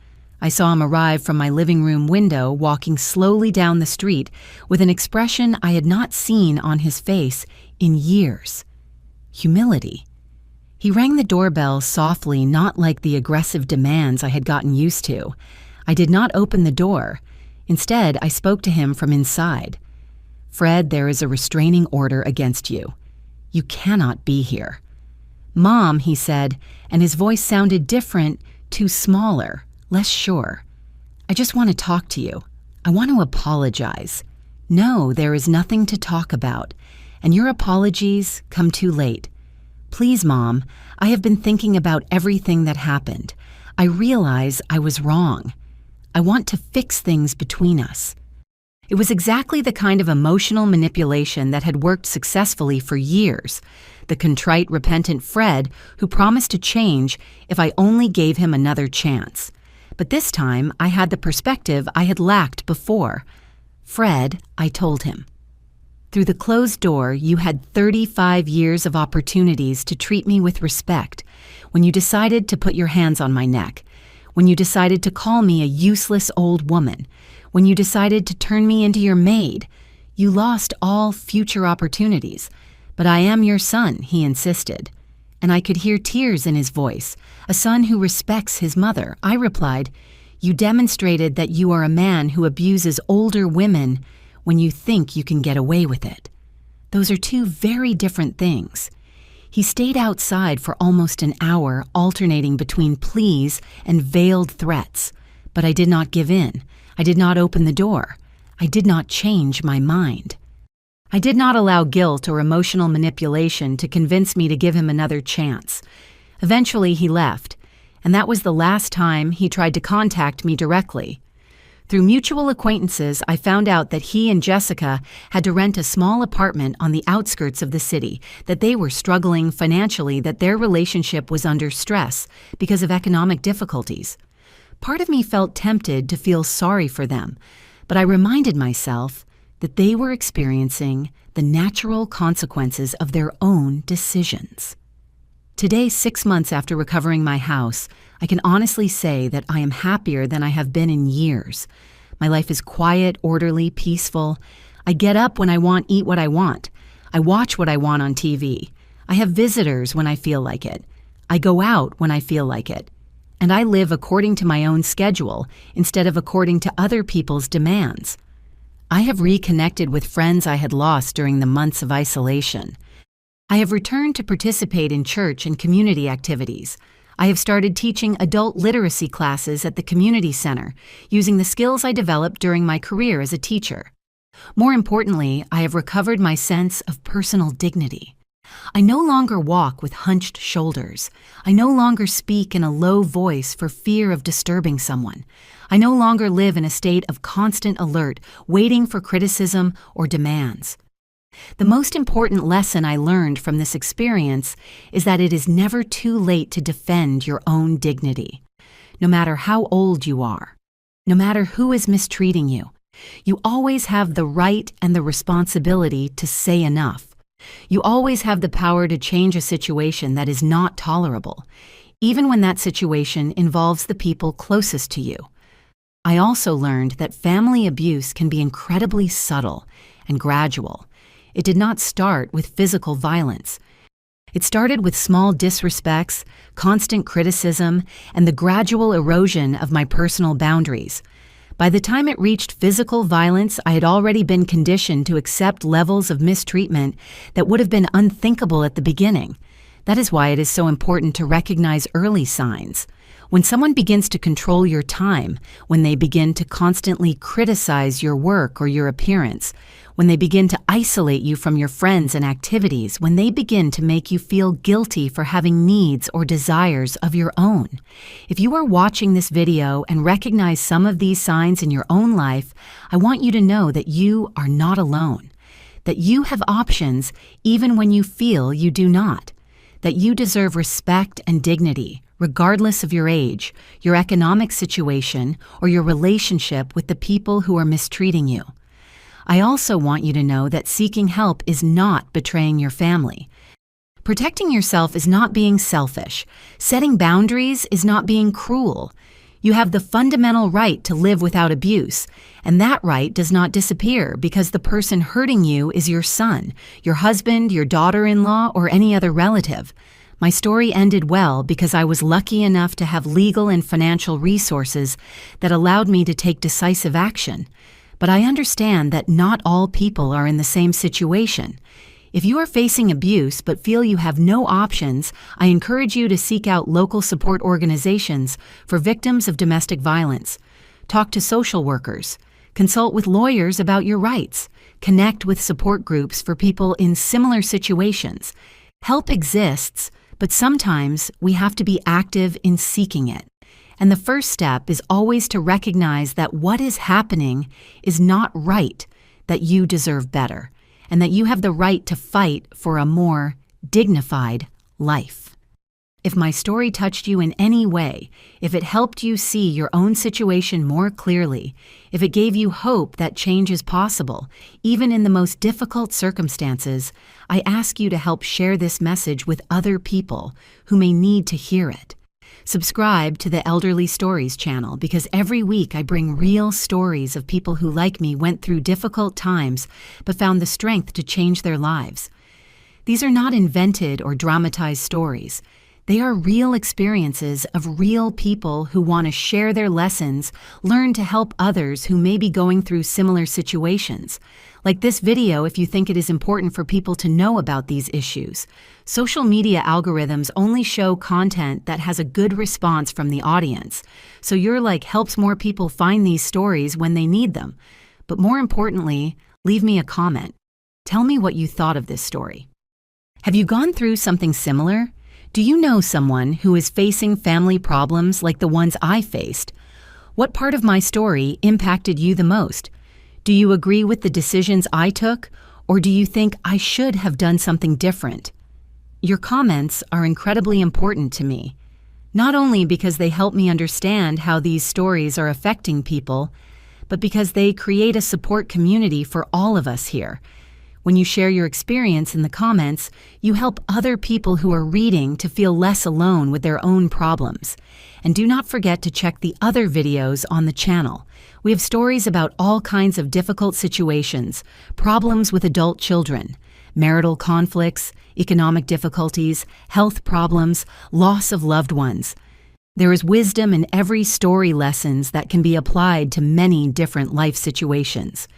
S1: I saw him arrive from my living room window, walking slowly down the street with an expression I had not seen on his face in years: humility. He rang the doorbell softly, not like the aggressive demands I had gotten used to. I did not open the door. Instead, I spoke to him from inside. "Fred, there is a restraining order against you. You cannot be here." "Mom," he said, and his voice sounded different, too smaller, less sure. "I just want to talk to you. I want to apologize." "No, there is nothing to talk about, and your apologies come too late. Please, Mom, I have been thinking about everything that happened. I realize I was wrong. I want to fix things between us." It was exactly the kind of emotional manipulation that had worked successfully for years. The contrite, repentant Fred who promised to change if I only gave him another chance. But this time, I had the perspective I had lacked before. "Fred," I told him, "through the closed door, you had 35 years of opportunities to treat me with respect when you decided to put your hands on my neck, when you decided to call me a useless old woman, when you decided to turn me into your maid. You lost all future opportunities. But I am your son," he insisted. And I could hear tears in his voice. "A son who respects his mother." I replied, "You demonstrated that you are a man who abuses older women when you think you can get away with it. Those are two very different things." He stayed outside for almost an hour, alternating between pleas and veiled threats. But I did not give in. I did not open the door. I did not change my mind. I did not allow guilt or emotional manipulation to convince me to give him another chance. Eventually, he left, and that was the last time he tried to contact me directly. Through mutual acquaintances, I found out that he and Jessica had to rent a small apartment on the outskirts of the city, that they were struggling financially, that their relationship was under stress because of economic difficulties. Part of me felt tempted to feel sorry for them, but I reminded myself that they were experiencing the natural consequences of their own decisions. Today, 6 months after recovering my house, I can honestly say that I am happier than I have been in years. My life is quiet, orderly, peaceful. I get up when I want, eat what I want. I watch what I want on TV. I have visitors when I feel like it. I go out when I feel like it. And I live according to my own schedule instead of according to other people's demands. I have reconnected with friends I had lost during the months of isolation. I have returned to participate in church and community activities. I have started teaching adult literacy classes at the community center, using the skills I developed during my career as a teacher. More importantly, I have recovered my sense of personal dignity. I no longer walk with hunched shoulders. I no longer speak in a low voice for fear of disturbing someone. I no longer live in a state of constant alert, waiting for criticism or demands. The most important lesson I learned from this experience is that it is never too late to defend your own dignity. No matter how old you are, no matter who is mistreating you, you always have the right and the responsibility to say enough. You always have the power to change a situation that is not tolerable, even when that situation involves the people closest to you. I also learned that family abuse can be incredibly subtle and gradual. It did not start with physical violence. It started with small disrespects, constant criticism, and the gradual erosion of my personal boundaries. By the time it reached physical violence, I had already been conditioned to accept levels of mistreatment that would have been unthinkable at the beginning. That is why it is so important to recognize early signs. When someone begins to control your time, when they begin to constantly criticize your work or your appearance, when they begin to isolate you from your friends and activities, when they begin to make you feel guilty for having needs or desires of your own. If you are watching this video and recognize some of these signs in your own life, I want you to know that you are not alone, that you have options even when you feel you do not, that you deserve respect and dignity, regardless of your age, your economic situation, or your relationship with the people who are mistreating you. I also want you to know that seeking help is not betraying your family. Protecting yourself is not being selfish. Setting boundaries is not being cruel. You have the fundamental right to live without abuse, and that right does not disappear because the person hurting you is your son, your husband, your daughter-in-law, or any other relative. My story ended well because I was lucky enough to have legal and financial resources that allowed me to take decisive action. but I understand that not all people are in the same situation. If you are facing abuse but feel you have no options, I encourage you to seek out local support organizations for victims of domestic violence. Talk to social workers. Consult with lawyers about your rights. Connect with support groups for people in similar situations. Help exists, but sometimes we have to be active in seeking it. And the first step is always to recognize that what is happening is not right, that you deserve better, and that you have the right to fight for a more dignified life. If my story touched you in any way, if it helped you see your own situation more clearly, if it gave you hope that change is possible, even in the most difficult circumstances, I ask you to help share this message with other people who may need to hear it. Subscribe to the Elderly Stories channel because every week I bring real stories of people who, like me, went through difficult times but found the strength to change their lives. These are not invented or dramatized stories. They are real experiences of real people who want to share their lessons, learn to help others who may be going through similar situations. Like this video if you think it is important for people to know about these issues. Social media algorithms only show content that has a good response from the audience, so your like helps more people find these stories when they need them. But more importantly, leave me a comment. Tell me what you thought of this story. Have you gone through something similar? Do you know someone who is facing family problems like the ones I faced? What part of my story impacted you the most? Do you agree with the decisions I took, or do you think I should have done something different? Your comments are incredibly important to me, not only because they help me understand how these stories are affecting people, but because they create a support community for all of us here. When you share your experience in the comments, you help other people who are reading to feel less alone with their own problems. And do not forget to check the other videos on the channel. We have stories about all kinds of difficult situations, problems with adult children, marital conflicts, economic difficulties, health problems, loss of loved ones. There is wisdom in every story, lessons that can be applied to many different life situations.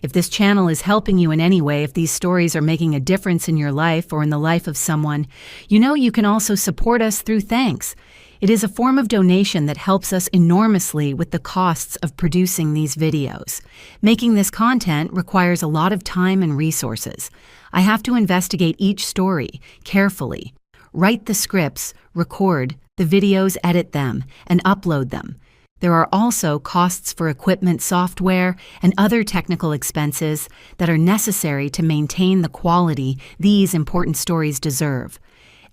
S1: If this channel is helping you in any way, if these stories are making a difference in your life or in the life of someone, you know you can also support us through thanks. It is a form of donation that helps us enormously with the costs of producing these videos. Making this content requires a lot of time and resources. I have to investigate each story carefully, write the scripts, record the videos, edit them, and upload them. There are also costs for equipment, software, and other technical expenses that are necessary to maintain the quality these important stories deserve.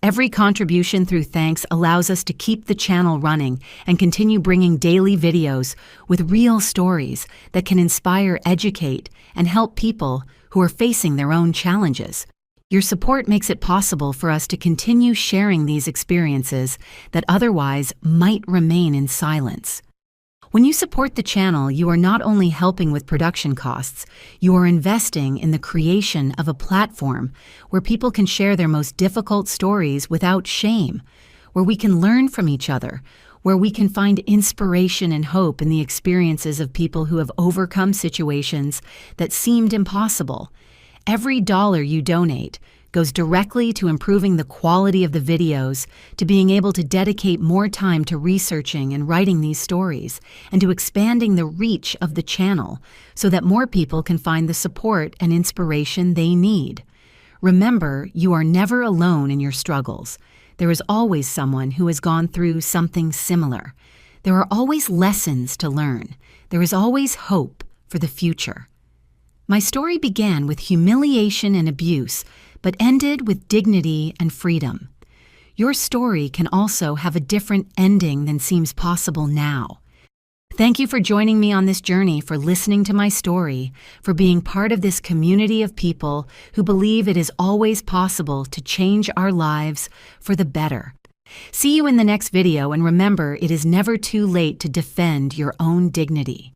S1: Every contribution through thanks allows us to keep the channel running and continue bringing daily videos with real stories that can inspire, educate, and help people who are facing their own challenges. Your support makes it possible for us to continue sharing these experiences that otherwise might remain in silence. When you support the channel, you are not only helping with production costs, you are investing in the creation of a platform where people can share their most difficult stories without shame, where we can learn from each other, where we can find inspiration and hope in the experiences of people who have overcome situations that seemed impossible. Every dollar you donate goes directly to improving the quality of the videos, to being able to dedicate more time to researching and writing these stories, and to expanding the reach of the channel so that more people can find the support and inspiration they need. Remember, you are never alone in your struggles. There is always someone who has gone through something similar. There are always lessons to learn. There is always hope for the future. My story began with humiliation and abuse, but ended with dignity and freedom. Your story can also have a different ending than seems possible now. Thank you for joining me on this journey, for listening to my story, for being part of this community of people who believe it is always possible to change our lives for the better. See you in the next video, and remember, it is never too late to defend your own dignity.